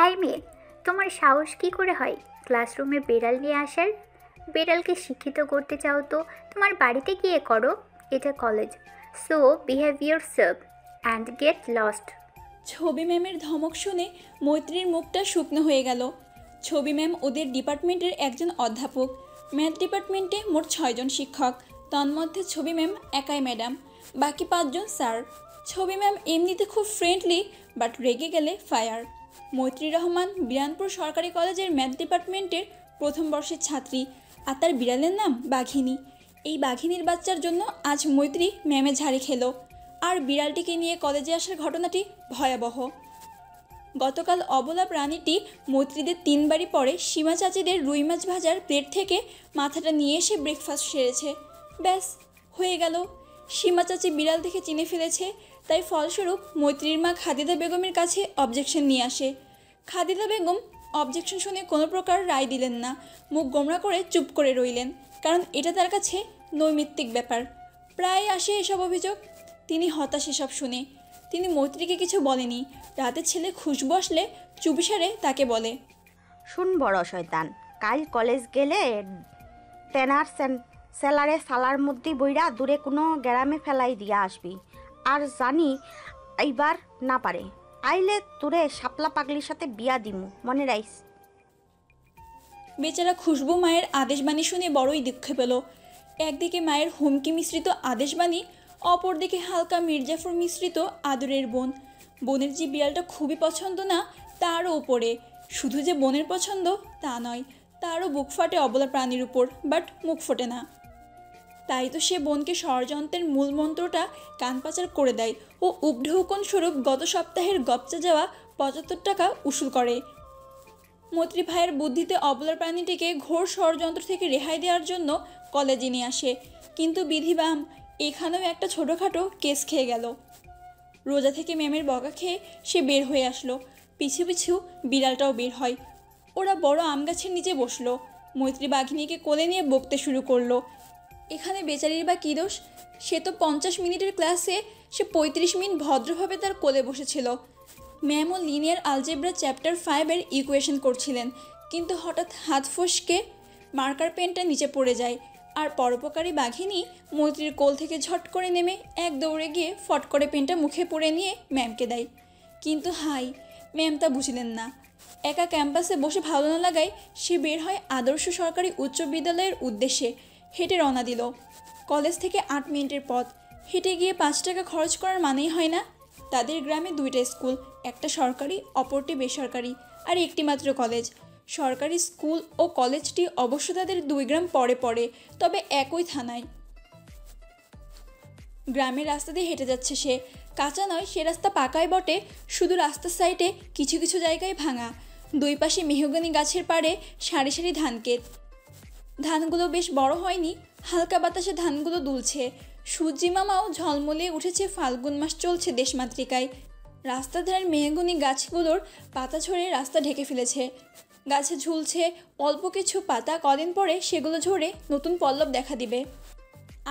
এই মেয়ে, তোমার সাহস কী করে হয় ক্লাসরুমে বেড়াল নিয়ে আসার? বেড়ালকে শিক্ষিত করতে চাও তো তোমার বাড়িতে গিয়ে করো। এটা college, so behave yourself and get lost. ছবি ম্যামের ধমক শুনে মৈত্রীর মুখটা শুকনো হয়ে গেল। ছবি ম্যাম ওদের ডিপার্টমেন্টের একজন অধ্যাপক। ম্যাথ ডিপার্টমেন্টে মোট 6জন শিক্ষক, তন্মধ্যে ছবি ম্যাম একাই ম্যাডাম, বাকি 5জন স্যার। ছবি ম্যাম এমনিতে খুব ফ্রেন্ডলি, বাট রেগে গেলে ফায়ার। মৈত্রী রহমান বিরানপুর সরকারি কলেজের ম্যাথ ডিপার্টমেন্টের প্রথম বর্ষের ছাত্রী, আর তার বিড়ালের নাম বাঘিনী। এই বাঘিনীর বাচ্চার জন্য আজ মৈত্রী ম্যামে ঝাড়ি খেলো। আর বিড়ালটিকে নিয়ে কলেজে আসার ঘটনাটি ভয়াবহ। গতকাল অবলা প্রাণীটি মৈত্রীদের 3 বাড়ি পরে সীমা চাচিদের রুই মাছ ভাজার প্লেট থেকে মাথাটা নিয়ে এসে ব্রেকফাস্ট সেরেছে। ব্যাস হয়ে গেল। সীমা চাচি বিড়াল দেখে চিনে ফেলেছে, তাই ফলস্বরূপ মৈত্রীর মা খাদিজা বেগমের কাছে অবজেকশন নিয়ে আসে। খাদিজা বেগম অবজেকশন শুনে কোনো প্রকার রায় দিলেন না, মুখ গোমড়া করে চুপ করে রইলেন, কারণ এটা তার কাছে নৈমিত্তিক ব্যাপার। প্রায় আসে এসব অভিযোগ। তিনি হতাশ এসব শুনে। তিনি মৈত্রীকে কিছু বলেনি। রাতে ছেলে খুশবু আসলে চুপিসারে তাকে বলে, শুন বড় শয়তান, কাল কলেজ গেলে টেনার সেলারে সালার মধ্যে বইরা দূরে কোনো গ্রামে ফেলাই দিয়া আসবি। আর জানি এইবার না পারে আইলে তোরে শাপলা পাগলির সাথে বিয়া দিমু, মনে রাইস। বেচারা খুশবু মায়ের আদেশবাণী শুনে বড়ই দুঃখ পেল। একদিকে মায়ের হুমকি মিশ্রিত আদেশবাণী, অপরদিকে হালকা মির্জাফর মিশ্রিত আদরের বোন। বোনের যে বিড়ালটা খুবই পছন্দ না, তারও উপরে শুধু যে বোনের পছন্দ তা নয়, তারও বুক ফাটে অবলা প্রাণীর উপর, বাট মুখ ফোটে না। তাই তো সে বোনকে ষড়যন্ত্রের মূল মন্ত্রটা কানপাচার করে দেয় ও উপঢৌকন স্বরূপ গত সপ্তাহের গপচা যাওয়া 75 টাকা উসুল করে। মৈত্রী ভাইয়ের বুদ্ধিতে অবলার প্রাণীটিকে ঘোর ষড়যন্ত্র থেকে রেহাই দেওয়ার জন্য কলেজে নিয়ে আসে, কিন্তু বিধিবাম এখানেও একটা ছোটোখাটো কেস খেয়ে গেল। রোজা থেকে ম্যামের বকা খেয়ে সে বের হয়ে আসলো, পিছু পিছু বিড়ালটাও বের হয়। ওরা বড় আম গাছের নিচে বসলো। মৈত্রী বাঘিনীকে কোলে নিয়ে বকতে শুরু করলো। এখানে বেচারির বা কী দোষ? সে তো 50 মিনিটের ক্লাসে সে 35 মিনিট ভদ্রভাবে তার কোলে বসেছিল। ম্যাম ও লিনিয়ার আলজেব্রা চ্যাপ্টার 5-এর ইকুয়েশন করছিলেন, কিন্তু হঠাৎ হাত ফসকে মার্কার পেনটা নিচে পড়ে যায়, আর পরোপকারী বাঘিনী মৈত্রীর কোল থেকে ঝট করে নেমে এক দৌড়ে গিয়ে ফট করে পেনটা মুখে পুরে নিয়ে ম্যামকে দেয়। কিন্তু হাই, ম্যাম তা বুঝলেন না। একা ক্যাম্পাসে বসে ভালো না লাগায় সে বের হয় আদর্শ সরকারি উচ্চ বিদ্যালয়ের উদ্দেশ্যে। হেঁটে রওনা দিল। কলেজ থেকে 8 মিনিটের পথ। হেঁটে গিয়ে 5 টাকা খরচ করার মানেই হয় না। তাদের গ্রামে 2টা স্কুল, একটা সরকারি অপরটি বেসরকারি, আর একটি মাত্র কলেজ। সরকারি স্কুল ও কলেজটি অবশ্য তাদের 2 গ্রাম পরে পড়ে, তবে একই থানায়। গ্রামের রাস্তা দিয়ে হেঁটে যাচ্ছে সে। কাঁচা নয়, সে রাস্তা পাকাই বটে, শুধু রাস্তার সাইডে কিছু কিছু জায়গায় ভাঙা। 2 পাশে মেহগনি গাছের পাড়ে সারি সারি ধানক্ষেত। ধানগুলো বেশ বড় হয়নি, হালকা বাতাসে ধানগুলো দুলছে। সূর্যি মামাও ঝলমলিয়ে উঠেছে, ফাল্গুন মাস চলছে দেশমাতৃকায়। রাস্তার ধারের মেহগনি গাছগুলোর পাতা ঝরে রাস্তা ঢেকে ফেলেছে। গাছে ঝুলছে অল্প কিছু পাতা, কদিন পরে সেগুলো ঝরে নতুন পল্লব দেখা দিবে।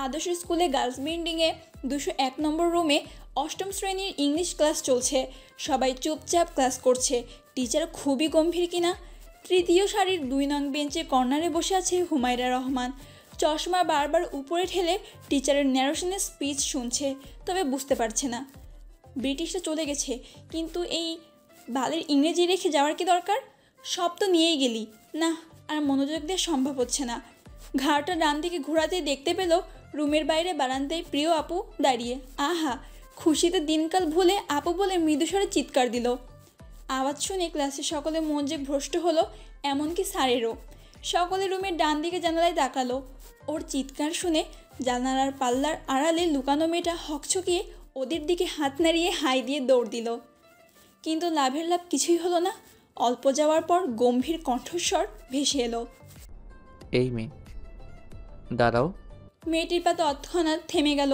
আদর্শ স্কুলে গার্লস বিল্ডিংয়ে 201 নম্বর রুমে 8ম শ্রেণীর ইংলিশ ক্লাস চলছে। সবাই চুপচাপ ক্লাস করছে। টিচার খুবই গম্ভীর কিনা। তৃতীয় সারির 2 নং বেঞ্চে কর্নারে বসে আছে হুমায়রা রহমান। চশমা বারবার উপরে ঠেলে টিচারের ন্যারেশনের স্পিচ শুনছে, তবে বুঝতে পারছে না। ব্রিটিশরা চলে গেছে, কিন্তু এই বালের ইংরেজি রেখে যাওয়ার কি দরকার? সব তো নিয়েই গেলি না। আর মনোযোগ দেওয়া সম্ভব হচ্ছে না। ঘাড়টা ডান দিকে ঘোরাতেই দেখতে পেল রুমের বাইরে বারান্দায় প্রিয় আপু দাঁড়িয়ে। আহা, খুশিতে দিনকাল ভুলে আপু বলে মৃদুস্বরে চিৎকার দিল। আওয়াজ শুনে ক্লাসে সকলে মন যে ভ্রষ্ট হলো, এমনকি স্যারেরও। সকলে রুমের ডান দিকে জানালায় তাকালো। ওর চিৎকার শুনে জানালার পাল্লার আড়ালে লুকানো মেয়েটা হকচকিয়ে ওদের দিকে হাত নাড়িয়ে হাই দিয়ে দৌড় দিল। কিন্তু লাভের লাভ কিছুই হলো না। অল্প যাওয়ার পর গম্ভীর কণ্ঠস্বর ভেসে এলো, এই মেয়ে দাঁড়াও। মেয়েটির পা তৎক্ষণাৎ থেমে গেল।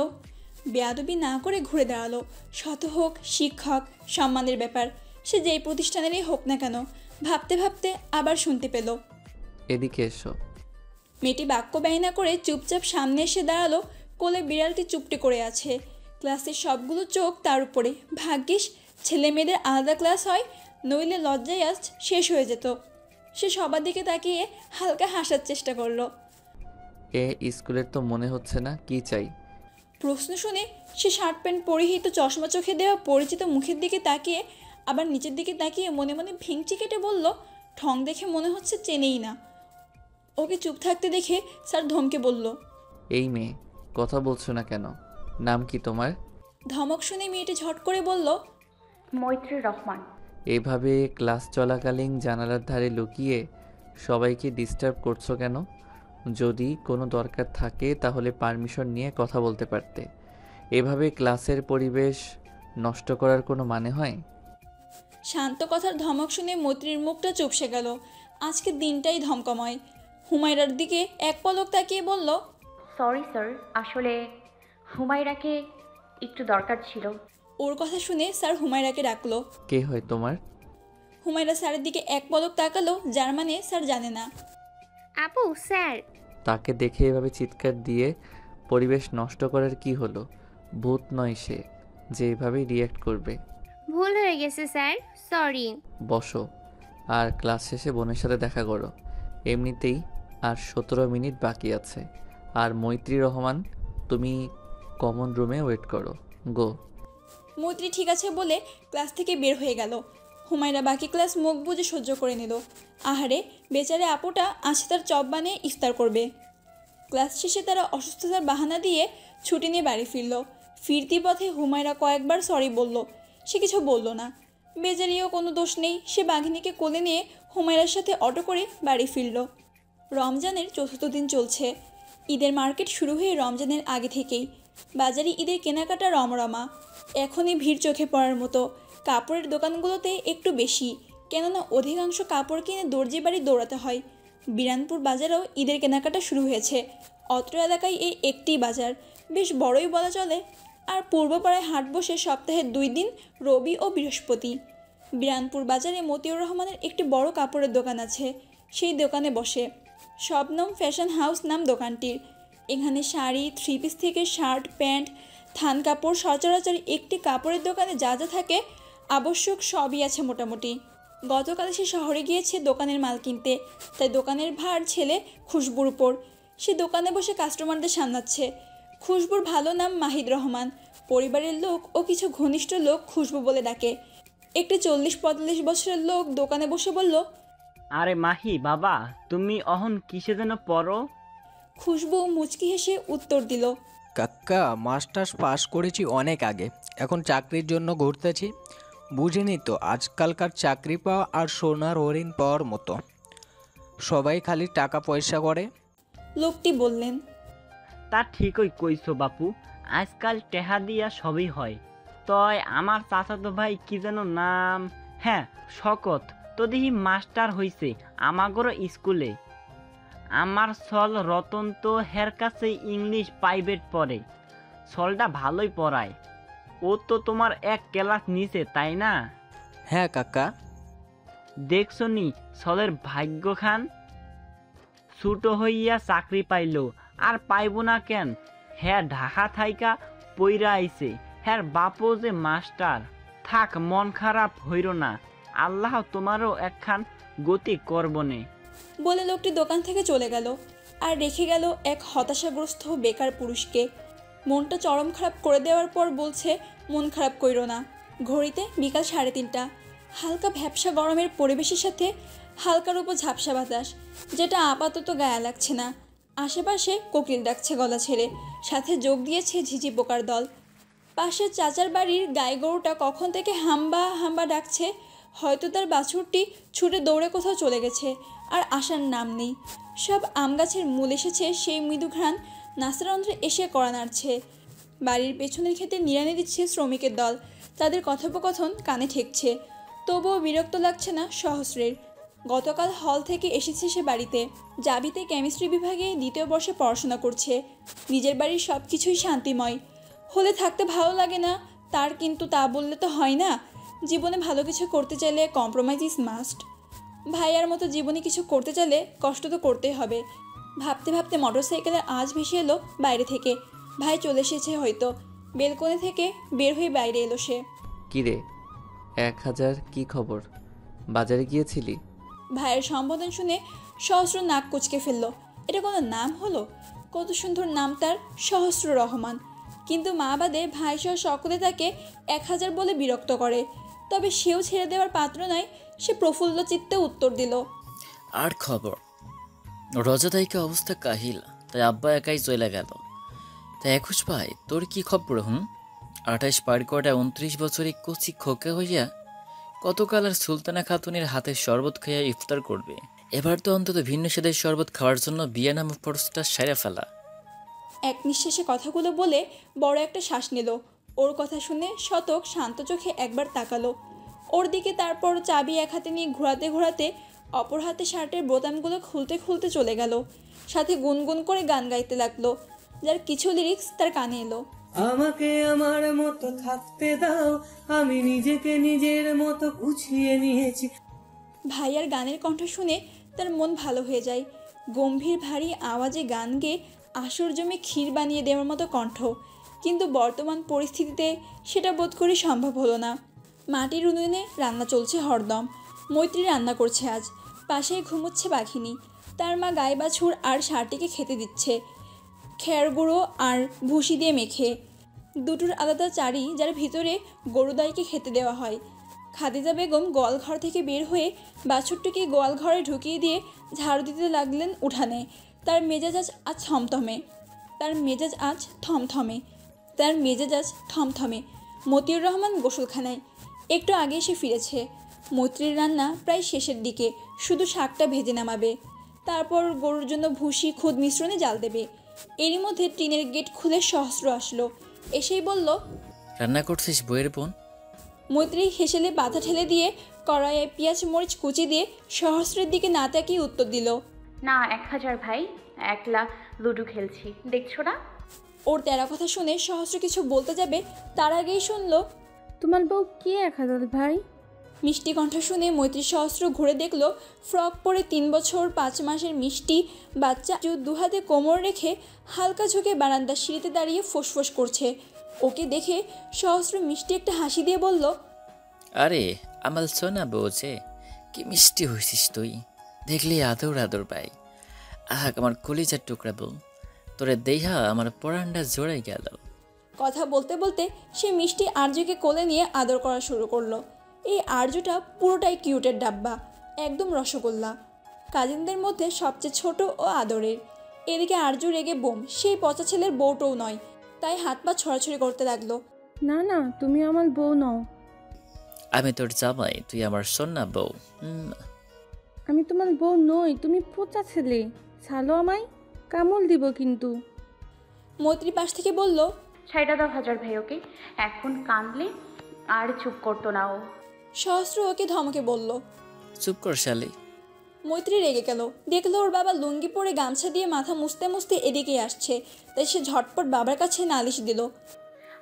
বেয়াদবি না করে ঘুরে দাঁড়ালো। শত হোক শিক্ষক, সম্মানের ব্যাপার, সে যেই প্রতিষ্ঠানেরই হোক না কেন। ভাবতে ভাবতে আবার শুনতে পেল, এদিকে এসো। মেয়েটি বাক্য ব্যয় না করে চুপচাপ সামনে এসে দাঁড়ালো। কোলে বিড়ালটি চুপটি করে আছে। ক্লাসের সবগুলো চোখ তার উপরে। ভাগ্যিস ছেলে মেয়েদের আলাদা ক্লাস হয়, নইলে লজ্জায় আজ শেষ হয়ে যেত। সে সবার দিকে তাকিয়ে হালকা হাসার চেষ্টা করলো। এ স্কুলের তো মনে হচ্ছে না, কি চাই? প্রশ্ন শুনে সে শার্ট প্যান্ট পরিহিত চশমা চোখে দেওয়া পরিচিত মুখের দিকে তাকিয়ে আবার নিচের দিকে তাকিয়ে মনে মনে ভেঙচি কেটে বলল, ঠং দেখে মনে হচ্ছে চেনেই না। ওকে চুপ থাকতে দেখে স্যার ধমকে বলল, এই মেয়ে, কথা বলছো না কেন? নাম কি তোমার? ধমক শুনে মেয়েটি ঝট করে বলল, মৈত্রী রহমান। এভাবে ক্লাস চলাকালীন জানালার ধারে লুকিয়ে সবাইকে ডিস্টার্ব করছো কেন? যদি কোনো দরকার থাকে তাহলে পারমিশন নিয়ে কথা বলতে পারতে। এভাবে ক্লাসের পরিবেশ নষ্ট করার কোনো মানে হয়? শান্ত কথার ধমক শুনে মৈত্রীর মুখটা চুপসে গেল। আজকে দিনটাই ধমকময়। হুমায়রার দিকে এক পলক তাকিয়ে বলল, সরি স্যার, আসলে হুমায়রাকে একটু দরকার ছিল। ওর কথা শুনে স্যার হুমায়রাকে ডাকলো। কে হয় তোমার? হুমায়রা স্যারের দিকে এক পলক তাকালো, যার মানে স্যার জানে না। আপু, স্যার। তাকে দেখে এভাবে চিৎকার দিয়ে পরিবেশ নষ্ট করার কি হলো? ভূত নয় সে যে এভাবেই রিয়্যাক্ট করবে। ভুল হয়ে গেছে স্যার, সরি। বসো আর ক্লাস শেষে বোনের সাথে দেখা করো। এমনিতেই আর 17 মিনিট বাকি আছে। আর মৈত্রী রহমান, তুমি কমন রুমে ওয়েট করো। গো। মৈত্রী ঠিক আছে বলে ক্লাস থেকে বের হয়ে গেল। হুমায়রা বাকি ক্লাস মুখ বুজে সহ্য করে নিল। আহারে, বেচারে আপুটা আছে তার চপ বানিয়ে ইফতার করবে। ক্লাস শেষে তারা অসুস্থতার বাহানা দিয়ে ছুটি নিয়ে বাড়ি ফিরল। ফিরতি পথে হুমায়রা কয়েকবার সরি বলল, সে কিছু বলল না। বেচারিও কোনো দোষ নেই, সে বাঘিনীকে কোলে নিয়ে হুমায়রার সাথে অটো করে বাড়ি ফিরল। রমজানের চতুর্থ দিন চলছে। ঈদের মার্কেট শুরু হয়ে রমজানের আগে থেকেই বাজারে ঈদের কেনাকাটা রমরমা। এখনই ভিড় চোখে পড়ার মতো। কাপড়ের দোকানগুলোতে একটু বেশি, কেননা অধিকাংশ কাপড় কিনে দর্জি বাড়ি দৌড়াতে হয়। বিরানপুর বাজারেও ঈদের কেনাকাটা শুরু হয়েছে। অত্র এলাকায় এই একটি বাজার, বেশ বড়ই বলা চলে। আর পূর্বপাড়ায় হাট বসে সপ্তাহের 2 দিন, রবি ও বৃহস্পতি। বিরানপুর বাজারে মতিউর রহমানের একটি বড় কাপড়ের দোকান আছে। সেই দোকানে বসে শবনম ফ্যাশন হাউস নাম দোকানটির। এখানে শাড়ি, 3 পিস থেকে শার্ট, প্যান্ট, থান কাপড়, সচরাচর একটি কাপড়ের দোকানে যা যা থাকে আবশ্যক সবই আছে মোটামুটি। গতকাল সে শহরে গিয়েছে দোকানের মাল কিনতে, তাই দোকানের ভার ছেলে খুশবুর উপর। সে দোকানে বসে কাস্টমারদের সামলাচ্ছে। খুশবুর ভালো নাম মাহিদ রহমান। পরিবারের লোক ও কিছু ঘনিষ্ঠ লোক খুশবু বলে ডাকে। একটি 40-45 বছরের লোক দোকানে বসে বলল, আরে মাহি বাবা, তুমি অহন কিসে যেন পড়ো? খুশবু মুচকি হেসে উত্তর দিল, কাকা, মাস্টার্স পাস করেছি অনেক আগে, এখন চাকরির জন্য ঘুরতেছি। বুঝিনি তো, আজকালকার চাকরি পাওয়া আর সোনার হরিণ পাওয়ার মতো। সবাই খালি টাকা পয়সা করে। লোকটি বললেন, তা ঠিকই কইছো বাপু, আজকাল টেহা দিয়া সবই হয়। তয় আমার চাচাতো ভাই কি যেন নাম, হ্যাঁ শকত, তো দেখি মাস্টার হইছে আমাগর স্কুলে। আমার সল রতন তো হের কাছে ইংলিশ প্রাইভেট পড়ে, সলটা ভালোই পড়ায়। ও তো তোমার এক ক্লাস নিচে, তাই না? হ্যাঁ কাকা। দেখছো নি সলের ভাগ্য খান, ছুটো হইয়া চাকরি পাইল। আর পাইব না কেন, হ্যাঁ ঢাকা থাইকা পইরা আইছে, হ্যাঁ বাপও যে মাস্টার। থাক, মন খারাপ হইর না, আল্লাহ তোমারও একখান গতি করবনে। বলে লোকটি দোকান থেকে চলে গেল। আর রেখে গেল এক হতাশাগ্রস্ত বেকার পুরুষকে। মনটা চরম খারাপ করে দেওয়ার পর বলছে, মন খারাপ কইরো না। ঘড়িতে বিকাল 3:30। হালকা ভ্যাপসা গরমের পরিবেশের সাথে হালকার উপর ঝাপসা বাতাস, যেটা আপাতত গায়ে লাগছে না। আশেপাশে কোকিল ডাকছে গলা ছেড়ে, সাথে যোগ দিয়েছে ঝিঝি পোকার দল। পাশের চাচার বাড়ির গাই গরুটা কখন থেকে হাম্বা হাম্বা ডাকছে। হয়তো তার বাছুরটি ছুটে দৌড়ে কোথাও চলে গেছে, আর আসার নাম নেই। সব আম গাছের মূল এসেছে সেই মৃদু ঘ্রাণ নাসারন্ধ্রে এসে কড়া নাড়ছে। বাড়ির পেছনের ক্ষেতে নিড়ানি দিচ্ছে শ্রমিকের দল, তাদের কথোপকথন কানে ঠেকছে। তবুও বিরক্ত লাগছে না সহস্রের। গতকাল হল থেকে এসেছে সে বাড়িতে। জাবিতে কেমিস্ট্রি বিভাগে 2য় বর্ষে পড়াশোনা করছে। নিজের বাড়ির সব কিছুই শান্তিময় হলে থাকতে ভালো লাগে না তার, কিন্তু তা বললে তো হয় না। জীবনে ভালো কিছু করতে চাইলে কম্প্রোমাইজ ইজ মাস্ট। ভাইয়ার মতো জীবনে কিছু করতে চাইলে কষ্ট তো করতেই হবে। ভাবতে ভাবতে মোটরসাইকেলের আওয়াজ ভেসে এলো বাইরে থেকে। ভাই চলে এসেছে হয়তো। বেলকনি থেকে বের হয়ে বাইরে এলো সে। কিরে 1000, কি খবর? বাজারে গিয়েছিলি? ভাইয়ের সম্বোধন শুনে সহস্র নাক কুঁচকে ফেলল। এটা কোনো নাম হলো? কত সুন্দর নাম তার, সহস্র রহমান। কিন্তু মা বাদে ভাই সহ সকলে তাকে 1000 বলে বিরক্ত করে। তবে সেও ছেড়ে দেওয়ার পাত্র নয়। সে প্রফুল্ল চিত্তে উত্তর দিল, আর খবর, রজতাইকে অবস্থা কাহিল, তাই আব্বা একাই চলে গেল। তাই 21 ভাই, তোর কি খবর? 28 পার করে 29 বছরে কচি খোকা হইয়া কতকাল আর সুলতানা খাতুনের হাতের শরবত খাইয়া ইফতার করবে? এবার তো অন্তত ভিন্ন স্বাদের শরবত খাওয়ার জন্য বিয়ে নাম ফরজটা সেরে ফেলা। এক নিঃশ্বাসে কথাগুলো বলে বড় একটা শ্বাস নিল। ওর কথা শুনে শতক শান্ত চোখে একবার তাকালো ওর দিকে, তারপর চাবি এক হাতে নিয়ে ঘোরাতে ঘোরাতে অপর হাতে শার্টের বোতামগুলো খুলতে খুলতে চলে গেল। সাথে গুনগুন করে গান গাইতে লাগলো, যার কিছু লিরিক্স তার কানে এলো। আমাকে আমার মতো থাকতে দাও, আমি নিজেকে নিজের মতো গুছিয়ে নিয়েছি। ভাইয়ার গানের কণ্ঠ শুনে তার মন ভালো হয়ে যায়। গম্ভীর ভারী আওয়াজে গান গেয়ে আসর জমে ক্ষীর বানিয়ে দেওয়ার মতো কণ্ঠ, কিন্তু বর্তমান পরিস্থিতিতে সেটা বোধ করি সম্ভব হলো না। মাটির উনুনে রান্না চলছে হরদম। মৈত্রী রান্না করছে আজ। পাশেই ঘুমোচ্ছে পাখিনি। তার মা গায়ে বাছুর আর ষাঁড়টিকে খেতে দিচ্ছে খেয়ার গুঁড়ো আর ভুসি দিয়ে মেখে। দুটোর আলাদা চারি যার ভিতরে গরুদাইকে খেতে দেওয়া হয়। খাদিজা বেগম গোয়ালঘর থেকে বের হয়ে বাছুরটিকে গোয়ালঘরে ঢুকিয়ে দিয়ে ঝাড়ু দিতে লাগলেন উঠানে। তার মেজাজ আজ থমথমে। মতিউর রহমান গোসলখানায়। একটু আগে এসে ফিরেছে। মৈত্রীর রান্না প্রায় শেষের দিকে, শুধু শাকটা ভেজে নামাবে, তারপর গরুর জন্য ভুসি খুদ মিশ্রণে জাল দেবে। এরই মধ্যে টিনের গেট খুলে সহস্র আসলো। এসেই বলল, রান্না করছিস বইয়ের বোন? মৈত্রী হেসেলে বাধা ঠেলে দিয়ে কড়াইয়ে পেঁয়াজ মরিচ কুচি দিয়ে সহস্রের দিকে না তাকিয়ে উত্তর দিল, না 1000 ভাই, একলা লুডো খেলছি, দেখছো না? ওর তেরা কথা শুনে সহস্র কিছু বলতে যাবে, তার আগেই শুনল, তোমার বউ কি 1000 ভাই? মিষ্টি কণ্ঠ শুনে মৈত্রী সহস্র ঘুরে দেখলো ফ্রক পরে 3 বছর 5 মাসের মিষ্টি বাচ্চা দুহাতে কোমর রেখে হালকা ঝুঁকে বারান্দার সিঁড়িতে দাঁড়িয়ে ফোঁসফোঁস করছে। ওকে দেখে সহস্র মিষ্টি একটা হাসি দিয়ে বলল, আরে আমার সোনা বউছে, কি মিষ্টি হয়েছিস তুই, দেখলি আদর আদর পাই। আহ, আমার কলিজার টুকরা বউ, তোরে দেহা আমার পরান্ডা জোড়াই গেল। কথা বলতে বলতে সে মিষ্টি আর্যকে কোলে নিয়ে আদর করা শুরু করলো। এই আর্যটা পুরোটাই কিউটের ডাব্বা, একদম রসগোল্লা, কাজিনদের মধ্যে সবচেয়ে ছোট ও আদরের। এদিকে আর্য রেগে বোম, সেই পচা ছেলের বউটাও নয়, তাই হাত পা ছড়াছড়ি করতে লাগলো। না না, তুমি আমার বউ নও। আমি তোর জামাই, তুই আমার সোনা বউ। আমি তোমার বউ নই, তুমি পচা ছেলে। ছালো আমায়, কামড় দিব কিন্তু। মৈত্রী পাশ থেকে বলল, ছাইটা দাও 1000 ভাই ওকে, এখন কাঁদলে আর চুপ করতো না ও। সহস্র ওকে ধমকে বলল। চুপ কর শালি। মৈত্রী রেগে গেল, দেখলো ওর বাবা লুঙ্গি পরে গামছা দিয়ে মাথা মুছতে মুছতে এদিকেই আসছে, তাই সে ঝটপট বাবার কাছে নালিশ দিল।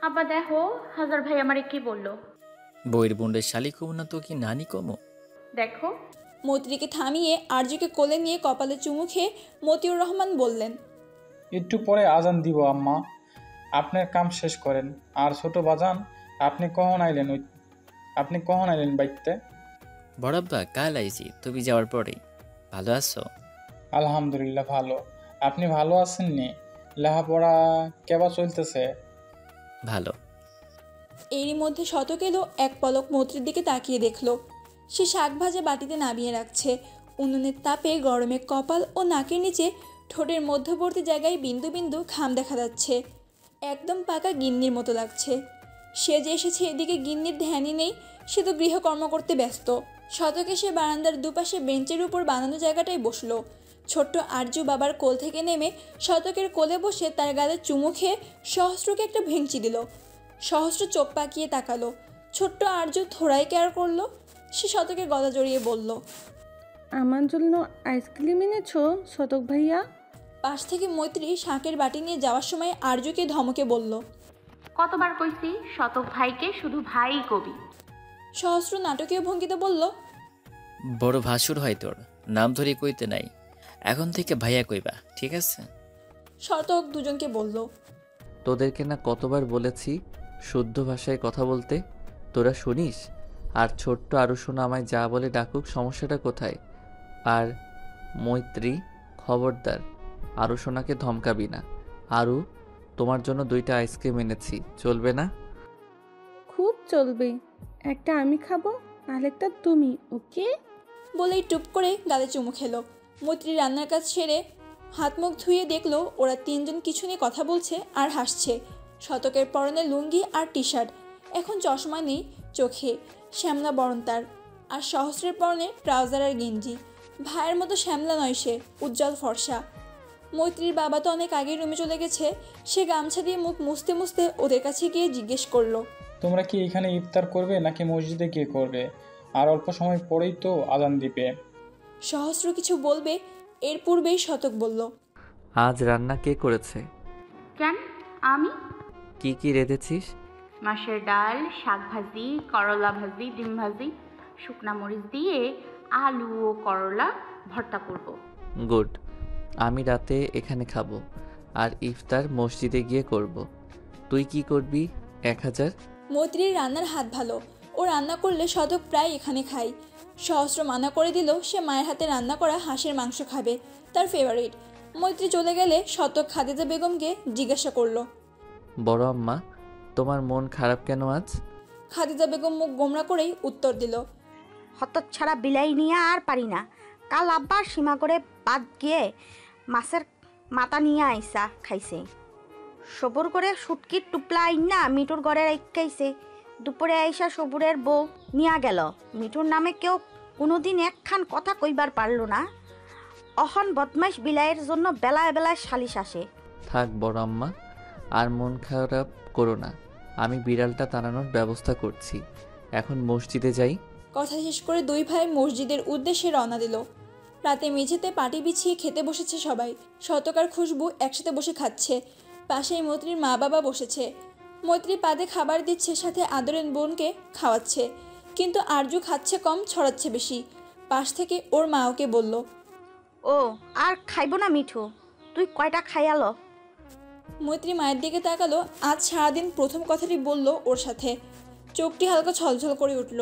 আব্বা দেখো 1000 ভাই আমারে কি বললো। বইয়ের বোনের শালি কমু না তো কি নানি কমু? দেখো। মৈত্রীকে থামিয়ে আর্যকে কোলে নিয়ে কপালে চুমু খেয়ে মতিউর রহমান বললেন, একটু পরে আজান দিব আম্মা, আপনার কাম শেষ করেন। আর ছোট বাজান, আপনি কখন আইলেন বাইতে? বড়াব্বা কাল আইছি, তুমি যাওয়ার পরেই। ভালো আছো? আলহামদুলিল্লাহ ভালো। আপনি ভালো আছেন নি? লেখাপড়া কেবা চলতেছে? ভালো। এরই মধ্যে শতক এলো, এক পলক মৈত্রীর দিকে তাকিয়ে দেখলো সে শাক ভাজা বাটিতে নামিয়ে রাখছে। উনুনের তাপে গরমে কপাল ও নাকের নিচে ঠোঁটের মধ্যবর্তী জায়গায় বিন্দু বিন্দু ঘাম দেখা যাচ্ছে। একদম পাকা গিন্নির মতো লাগছে। সে যে এসেছে এদিকে গিন্নির ধ্যানই নেই, সে তো গৃহকর্ম করতে ব্যস্ত। শতক এসে বারান্দার দুপাশে বেঞ্চের উপর বানানো জায়গাটায় বসলো। ছোট্ট আর্য বাবার কোল থেকে নেমে শতকের কোলে বসে তার গালে চুমু খেয়ে সহস্রকে একটা ভেঙচি দিল। সহস্র চোখ পাকিয়ে তাকালো। ছোট্ট আর্য থোড়াই কেয়ার করলো। সে শতকের গলা জড়িয়ে বলল, আমার জন্য আইসক্রিম এনেছো শতক ভাইয়া? পাশ থেকে মৈত্রী শাঁকের বাটি নিয়ে যাওয়ার সময় আর্যকে ধমকে বলল, কতবার কইছি শতক ভাইকে শুধু ভাই কবি। সহস্র নাটকীয় ভঙ্গিতে বলল, বড় ভাসুর হয় তোর, নাম ধরে কইতে নাই, এখন থেকে ভাইয়া কইবা, ঠিক আছে? শতক দুজনকে বলল, তোদেরকে না কতবার বলেছি শুদ্ধ ভাষায় কথা বলতে, তোরা শুনিস? আর ছোট্ট আরু সোনা আমায় যা বলে ডাকুক, সমস্যাটা কোথায়? আর মৈত্রী, খবরদার আরু সোনাকে ধমকাবি না। আরু, তোমার জন্য 2টা আইসক্রিম এনেছি, চলবে না? খুব চলবে। একটা আমি খাবো, আরেকটা তুমি, ওকে? বলেই টুপ করে গালে চুমু খেলো। মৈত্রী রান্নার কাজ সেরে হাত মুখ ধুয়ে দেখলো ওরা তিনজন কিছু নিয়ে কথা বলছে আর হাসছে। শতকের পরনে লুঙ্গি আর টি শার্ট, এখন চশমা নেই চোখে, শ্যামলা বরণ তার, আর সহস্রের পরনে ট্রাউজার আর গেঞ্জি। ভাইয়ের মতো শ্যামলা নয় সে, উজ্জ্বল ফর্সা। মৈত্রীর বাবা তো অনেক আগেই রুমে চলে গেছে। সে গামছা দিয়ে মুখ মুছতে মুছতে ওদের কাছে গিয়ে জিজ্ঞেস করলো, তোমরা কি এখানে ইফতার করবে নাকি মসজিদে গিয়ে করবে? আর অল্প সময় পরেই তো আজান দিবে। সহস্র কিছু বলবে এর পূর্বেই শতক বলল, আজ রান্না কে করেছে? কেন? আমি। কি কি রেঁধেছিস? মাছের ডাল, শাক ভাজি, করলা ভাজি, ডিম ভাজি, শুকনা মরিচ দিয়ে আলু ও করলা ভর্তা করব। গুড। আমি রাতে এখানে খাবো আর ইফতার মসজিদে গিয়ে করব। তুই কি করবি? 1000। মৈত্রীর রান্নার হাত ভালো, ও রান্না করলে শতক প্রায় এখানে খায়। সহস্র মানা করে দিল সে মায়ের হাতে রান্না করা হাঁসের মাংস খাবে, তার ফেভারিট। মৈত্রী চলে গেলে শতক খাদিজা বেগমকে জিজ্ঞাসা করলো, বড় আম্মা, তোমার মন খারাপ কেন আজ? খাদিজা বেগম মুখ গোমরা করেই উত্তর দিল, হতচ্ছাড়া বিলাই নিয়ে আর পারি না। কাল আব্বার সীমা করে বাদ গিয়ে মাছের মাথা নিয়ে আইসা খাইছে। সবুর করে সুটকির টুপলা আইনা মিঠুর ঘরে রাখাইছে। দুপুরে আইসা সবুরের বউ নিয়া গেল। মিঠুর নামে কেউ কোনোদিন একখান কথা কইবার পারল না। অহন বদমাইশ বিলাইয়ের জন্য বেলায় বেলায় সালিশ আসে। থাক বড় আম্মা, আর মন খারাপ করো না। আমি বিড়ালটা তাড়ানোর ব্যবস্থা করছি। এখন মসজিদে যাই। কথা শেষ করে দুই ভাই মসজিদের উদ্দেশ্যে রওনা দিল। রাতে মেঝেতে পাটি বিছিয়ে খেতে বসেছে সবাই। শতক আর খুশবু একসাথে বসে খাচ্ছে। পাশেই মৈত্রীর মা বাবা বসেছে। মৈত্রী পাদে খাবার দিচ্ছে, সাথে আদরের বোনকে খাওয়াচ্ছে। কিন্তু আরজু খাচ্ছে কম, ছড়াচ্ছে বেশি। পাশ থেকে ওর মা ওকে বলল, ও আর খাইব না মিঠু, তুই কয়টা খাইয়ালো? মৈত্রী মায়ের দিকে তাকালো। আজ সারাদিন প্রথম কথাটি বলল ওর সাথে। চোখটি হালকা ছলছল করে উঠল।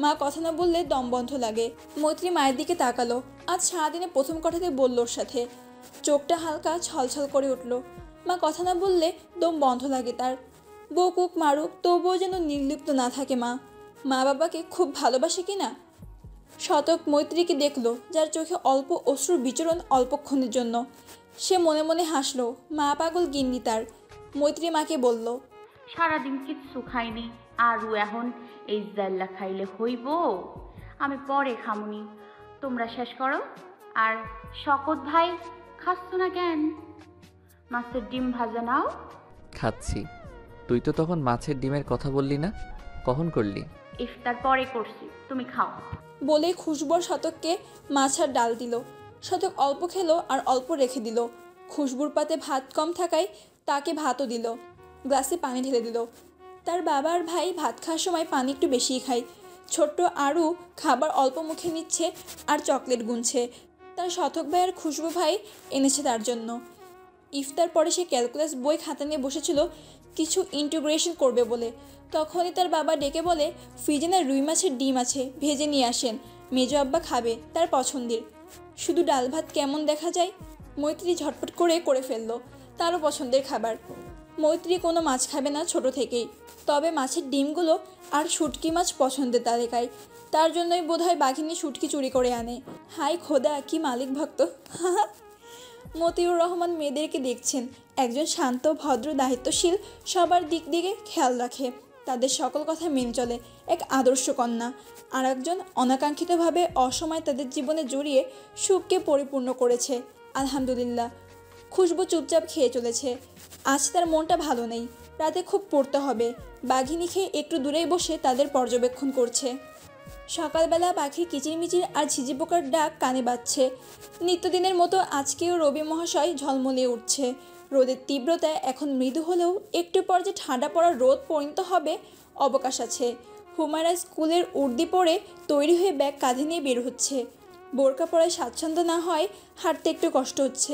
মা কথা না বললে দম বন্ধ লাগে। মৈত্রী মায়ের দিকে তাকালো। আজ সারাদিনে প্রথম কথাটি বলল ওর সাথে। চোখটা হালকা ছলছল করে উঠল। মা কথা না বললে দম বন্ধ লাগে তার। বকুক মারুক তবুও যেন নির্লিপ্ত না থাকে মা। মা বাবাকে খুব ভালোবাসে কি না? শতক মৈত্রীকে দেখলো, যার চোখে অল্প অশ্রুর বিচরণ অল্পক্ষণের জন্য। সে মনে মনে হাসলো। মা পাগল গিন্নি তার। মৈত্রী মাকে বলল, সারাদিন কিচ্ছু খাইনি, আরও এখন এই জাল্লা খাইলে হইব? আমি পরে খামুনি, তোমরা শেষ করো। আর শকত ভাই, খাচ্ছ না কেন? মাছের ডিম ভাজা নাও। খাচ্ছি। তুই তো তখন মাছের ডিমের কথা বললি না, কখন করলি? ইফতার পরে করছি, তুমি খাও। বলে খুশবুর শতককে মাছ আর ডাল দিল। শতক অল্প খেলো আর অল্প রেখে দিল। খুশবুর পাতে ভাত কম থাকায় তাকে ভাতও দিল। গ্লাসে পানি ঢেলে দিল। তার বাবা আর ভাই ভাত খাওয়ার সময় পানি একটু বেশিই খায়। ছোট্ট আরু খাবার অল্প মুখে নিচ্ছে আর চকলেট গুনছে। তার শতক ভাই আর খুশবু ভাই এনেছে তার জন্য। ইফতার পরে সে ক্যালকুলাস বই খাতা নিয়ে বসেছিল কিছু ইন্টিগ্রেশন করবে বলে। তখনই তার বাবা ডেকে বলে, ফ্রিজে না রুই মাছের ডিম আছে, ভেজে নিয়ে আসেন, মেজো আব্বা খাবে, তার পছন্দের। শুধু ডাল ভাত কেমন দেখা যায়? মৈত্রী ঝটপট করে ফেললো, তারও পছন্দের খাবার। মৈত্রী কোনো মাছ খাবে না ছোট থেকেই, তবে মাছের ডিমগুলো আর শুটকি মাছ পছন্দের তালিকায়। তার জন্যই বোধহয় বাঘিনী শুটকি চুরি করে আনে। হাই খোদা, কি মালিক ভক্ত! মতিউর রহমান মেয়েদেরকে দেখছেন, একজন শান্ত ভদ্র দায়িত্বশীল, সবার দিক দিকে খেয়াল রাখে, তাদের সকল কথা মেনে চলে, এক আদর্শ কন্যা। আর একজন অনাকাঙ্ক্ষিতভাবে অসময় তাদের জীবনে জড়িয়ে সুখকে পরিপূর্ণ করেছে। আলহামদুলিল্লাহ। খুশবু চুপচাপ খেয়ে চলেছে। আজ তার মনটা ভালো নেই। রাতে খুব পড়তে হবে। বাঘিনী খেয়ে একটু দূরেই বসে তাদের পর্যবেক্ষণ করছে। সকালবেলা পাখির কিচিরমিচির আর ঝিঝি পোকার ডাক কানে বাজছে। নিত্যদিনের মতো আজকেও রবি মহাশয় ঝলমলিয়ে উঠছে। রোদের তীব্রতা এখন মৃদু হলেও একটু পর যে ঠান্ডা পড়ার রোদ পরিণত হবে অবকাশ আছে। হুমায়রা স্কুলের উর্দি পরে তৈরি হয়ে ব্যাগ কাঁধে নিয়ে বের হচ্ছে। বোরকা পরায় স্বাচ্ছন্দ্য না হয় হাঁটতে একটু কষ্ট হচ্ছে।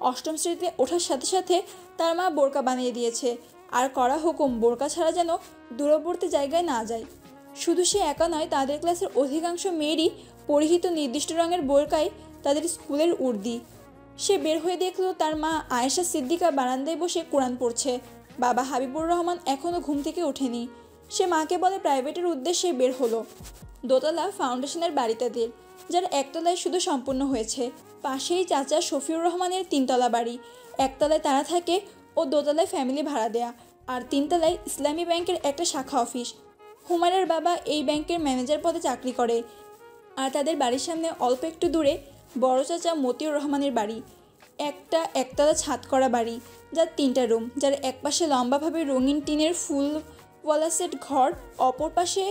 অষ্টম শ্রেণীতে ওঠার সাথে সাথে তার মা বোরকা বানিয়ে দিয়েছে, আর কড়া হুকুম বোরকা ছাড়া যেন দূরবর্তী জায়গায় না যায়। শুধু সে একা নয়, তাদের ক্লাসের অধিকাংশ মেয়েরই পরিহিত নির্দিষ্ট রঙের বোরকায় তাদের স্কুলের উর্দি। সে বের হয়ে দেখলো তার মা আয়েশা সিদ্দিকা বারান্দায় বসে কোরআন পড়ছে। বাবা হাবিবুর রহমান এখনও ঘুম থেকে ওঠেনি। সে মাকে বলে প্রাইভেটের উদ্দেশ্যে বের হলো। দোতলা ফাউন্ডেশনের বাড়ি তাদের, যার একতলায় শুধু সম্পূর্ণ হয়েছে। পাশেই চাচা শফিউর রহমানের 3তলা বাড়ি। একতলায় তারা থাকে ও দোতলায় ফ্যামিলি ভাড়া দেয়া, আর 3তলায় ইসলামী ব্যাংকের একটা শাখা অফিস। হুমায়রার বাবা এই ব্যাংকের ম্যানেজার পদে চাকরি করে। আর তাদের বাড়ির সামনে অল্প একটু দূরে বড় চাচা মতিউর রহমানের বাড়ি, একটা একতলা ছাদ করা বাড়ি, যার 3টা রুম, যার একপাশে লম্বাভাবে রঙিন টিনের ফুলওয়ালা সেট ঘর, অপর পাশে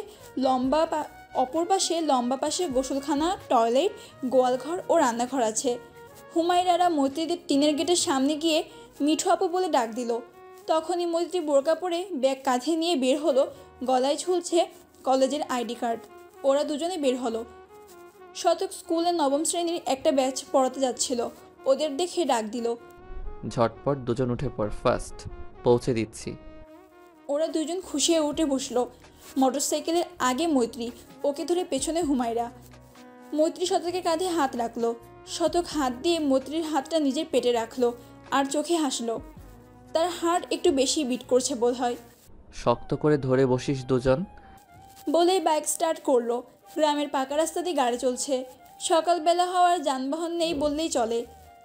লম্বা পাশে গোসলখানা, টয়লেট, গোয়ালঘর ও রান্নাঘর আছে। হুমায়রারা মৈত্রীদের টিনের গেটের সামনে গিয়ে মিঠু আপু বলে ডাক দিল। তখনই মৈত্রী বোরকা পরে ব্যাগ কাঁধে নিয়ে বের হলো, গলায় ঝুলছে কলেজের আইডি কার্ড। ওরা দুজনে বের হলো। শতক স্কুলের 9ম শ্রেণীর একটা ব্যাচ পড়াতে যাচ্ছিল। ওদের দেখে ডাক দিল। ঝটপট দুজন উঠে পড়, ফার্স্ট পৌঁছে দিচ্ছি। ওরা দুজন খুশি হয়ে উঠে বসলো। মোটরসাইকেলের আগে মৈত্রী, ওকে ধরে পেছনে হুমায়রা। মৈত্রী শতকের কাঁধে হাত রাখলো। শতক হাত দিয়ে মৈত্রীর হাতটা নিজের পেটে রাখলো আর চোখে হাসলো। তার হার্ট একটু বেশি বিট করছে বোধহয়। শক্ত করে ধরে বসিস দুজন। বলেই বাইক স্টার্ট করলো। গ্রামের পাকা রাস্তা দিয়ে গাড়ি চলছে। সকালবেলা হওয়ার যানবাহন নেই বললেই চলে।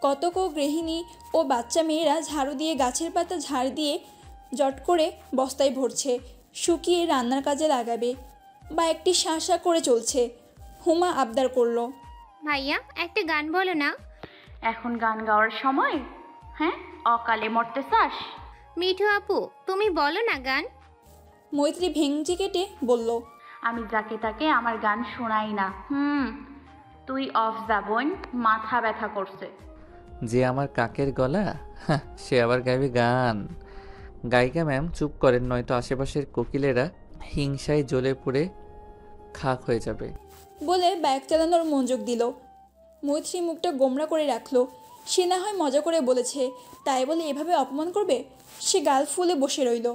কতক গৃহিণী ও বাচ্চা মেয়েরা ঝাড়ু দিয়ে গাছের পাতা ঝাড় দিয়ে জট করে বস্তায় ভরছে, শুকিয়ে রান্নার কাজে লাগাবে। বাইকটি শাঁসা করে চলছে। হুমা আবদার করলো, ভাইয়া একটা গান বলো না। এখন গান গাওয়ার সময়? হ্যাঁ, অকালে মরতে চাস? মিঠু আপু তুমি বলো না গান। মৈত্রী ভেঙচি কেটে বলল, আমি যাকে তাকে আমার গান শোনাই না। তুই অফ যা বোন, মাথা ব্যথা করছে। যে আমার কাকের গলা, সে আবার গাইবে গান। গায়িকা ম্যাম চুপ করেন, নয়তো আশেপাশের কোকিলেরা হিংসায় জ্বলে পুড়ে খাক হয়ে যাবে। বলে বাইক চালানোর মনোযোগ দিল। মৈত্রী মুখটা গোমরা করে রাখলো। সে না হয় মজা করে বলেছে, তাই বলে এভাবে অপমান করবে? সে গাল ফুলে বসে রইল।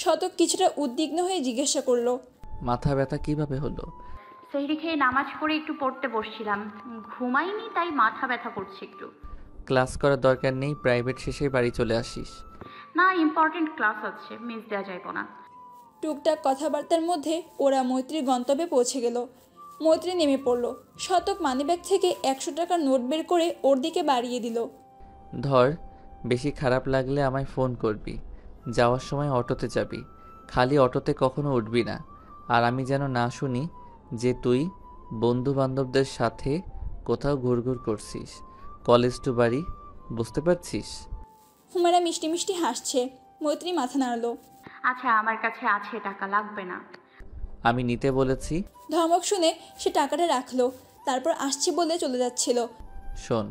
শতক কিছুটা উদ্বিগ্ন হয়ে জিজ্ঞাসা করলো, মাথা ব্যথা কিভাবে হলো? সেহরি খেয়ে নামাজ পড়ে একটু পড়তে বসছিলাম, ঘুমাইনি তাই মাথা ব্যথা করছে একটু। ক্লাস করার দরকার নেই, প্রাইভেট শেষে বাড়ি চলে আসিস। না, ইম্পর্টেন্ট ক্লাস আছে, মিস দেওয়া যাইব না। টুকটাক কথাবার্তার মধ্যে ওরা মৈত্রীর গন্তব্যে পৌঁছে গেল। মৈত্রী নেমে পড়ল। শতক মানিব্যাগ থেকে 100 টাকার নোট বের করে ওর দিকে বাড়িয়ে দিল। ধর, বেশি খারাপ লাগলে আমায় ফোন করবি। যাওয়ার সময় অটোতে যাবি, খালি অটোতে কখনো উঠবি না। আর আমি যেন না শুনি যে তুই বন্ধু বান্ধবদের সাথে কোথাও ঘুরঘুর করছিস। কলেজ টু বাড়ি, বুঝতে পারছিস? হুমায়রা মিষ্টি মিষ্টি হাসছে। মৈত্রী মাথা নাড়ল। আচ্ছা, আমার কাছে আছে টাকা, লাগবে না। আমি নিতে বলেছি। ধমক শুনে সে টাকাটা রাখলো। তারপর আসছে বলে চলে যাচ্ছিল। শোন,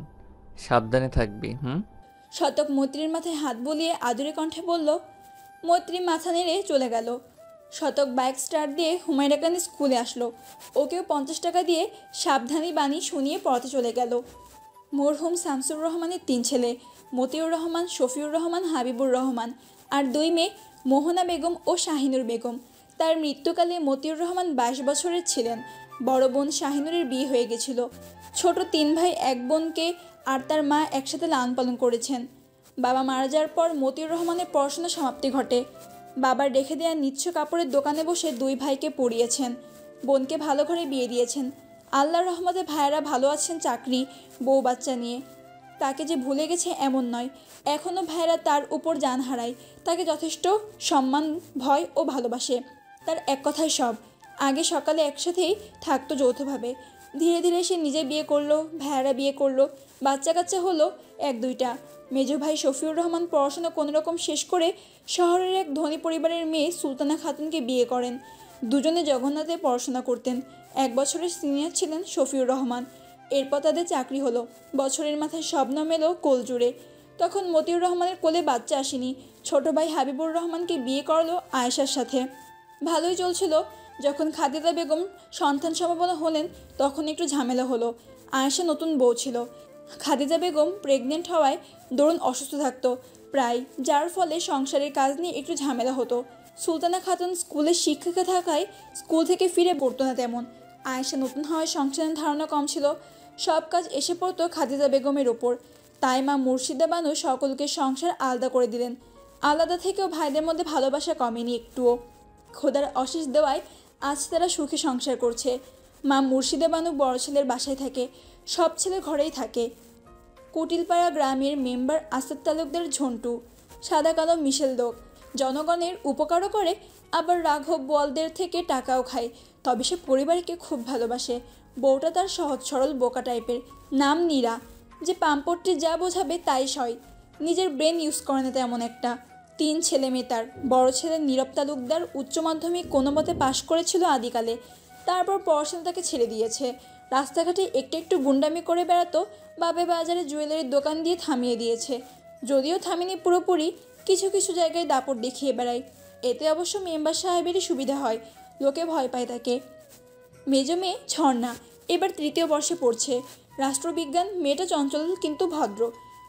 সাবধানে থাকবি। শতক মৈত্রীর মাথায় হাত বুলিয়ে আদুরে কণ্ঠে বলল। মৈত্রী মাথা নেড়ে চলে গেল। শতক বাইক স্টার্ট দিয়ে হুমায়রাকে নিয়ে স্কুলে আসলো। ওকেও 50 টাকা দিয়ে সাবধানী বাণী শুনিয়ে পড়াতে চলে গেল। মরহুম শামসুর রহমানের 3 ছেলে, মতিউর রহমান, শফিউর রহমান, হাবিবুর রহমান, আর 2 মেয়ে মোহনা বেগম ও শাহিনুর বেগম। তার মৃত্যুকালে মতিউর রহমান 22 বছরের ছিলেন। বড় বোন শাহিনুরের বিয়ে হয়ে গেছিল। ছোট 3 ভাই 1 বোনকে আর তার মা একসাথে লালন পালন করেছেন। বাবা মারা যাওয়ার পর মতিউর রহমানের পড়াশোনা সমাপ্তি ঘটে। বাবার রেখে দেওয়া নিচ্ছ কাপড়ের দোকানে বসে 2 ভাইকে পড়িয়েছেন। বোনকে ভালো ঘরে বিয়ে দিয়েছেন। আল্লাহর রহমতে ভাইয়েরা ভালো আছেন, চাকরি, বউ বাচ্চা নিয়ে। তাকে যে ভুলে গেছে এমন নয়, এখনও ভাইয়েরা তার উপর জান হারায়। তাকে যথেষ্ট সম্মান, ভয় ও ভালোবাসে। তার এক কথায় সব। আগে সকালে একসাথেই থাকতো যৌথভাবে। ধীরে ধীরে সে নিজে বিয়ে করলো, ভাইয়েরা বিয়ে করলো, বাচ্চা কাচ্চা হলো 1-2টা। মেজো ভাই শফিউর রহমান পড়াশোনা কোনোরকম শেষ করে শহরের এক ধনী পরিবারের মেয়ে সুলতানা খাতুনকে বিয়ে করেন। দুজনে জগন্নাথে পড়াশোনা করতেন। 1 বছরের সিনিয়র ছিলেন শফিউর রহমান। এরপর তাদের চাকরি হলো। বছরের মাথায় স্বপ্ন এলো কোল জুড়ে। তখন মতিউর রহমানের কোলে বাচ্চা আসেনি। ছোট ভাই হাবিবুর রহমানকে বিয়ে করলো আয়েশার সাথে। ভালোই চলছিল। যখন খাদিজা বেগম সন্তান সম্ভাবনা হলেন তখন একটু ঝামেলা হলো। আয়েশা নতুন বউ ছিল। খাদিজা বেগম প্রেগনেন্ট হওয়ায় দরুন অসুস্থ থাকতো প্রায়, যার ফলে সংসারের কাজ নিয়ে একটু ঝামেলা হতো। সুলতানা খাতুন স্কুলের শিক্ষিকা থাকায় স্কুল থেকে ফিরে পড়তো না তেমন। আয়েশা নতুন হওয়ায় সংসারের ধারণা কম ছিল, সব কাজ এসে পড়তো খাদিজা বেগমের ওপর। তাই মা মুর্শিদা বানু সকলকে সংসার আলাদা করে দিলেন। আলাদা থেকেও ভাইদের মধ্যে ভালোবাসা কমেনি একটুও। খোদার অশেষ দেওয়ায় আজ তারা সুখে সংসার করছে। মা মুর্শিদা বানু বড় ছেলের বাসায় থাকে, সব ছেলে ঘরেই থাকে। কুটিলপাড়া গ্রামের মেম্বার আসাদ তালুকদার ঝন্টু, সাদা কালো মিশেল লোক, জনগণের উপকারও করে, আবার রাঘব বোয়ালদের থেকে টাকাও খায়। তবে সে পরিবারকে খুব ভালোবাসে। বউটা তার সহজ সরল বোকা টাইপের, নাম নীরা, যে পাম্পটটি যা বোঝাবে তাই সয়, নিজের ব্রেন ইউজ করে না তেমন একটা। 3 ছেলে মেয়ে তার। বড় ছেলে নীরব তালুকদার উচ্চ মাধ্যমিক কোনো মতে পাশ করেছিল আদিকালে, তারপর পড়াশোনা তাকে ছেড়ে দিয়েছে। রাস্তাঘাটে একটু একটু গুন্ডামি করে বেড়াতো, বাবে বাজারে জুয়েলারির দোকান দিয়ে থামিয়ে দিয়েছে। যদিও থামিনি পুরোপুরি, কিছু কিছু জায়গায় দাপট দেখিয়ে বেড়ায়। এতে অবশ্য মেম্বার সাহেবেরই সুবিধা হয়, লোকে ভয় পায় তাকে। মেজো মেয়ে ঝর্ণা এবার 3য় বর্ষে পড়ছে। রাষ্ট্রবিজ্ঞান, মেয়েটা চঞ্চল কিন্তু ভদ্র।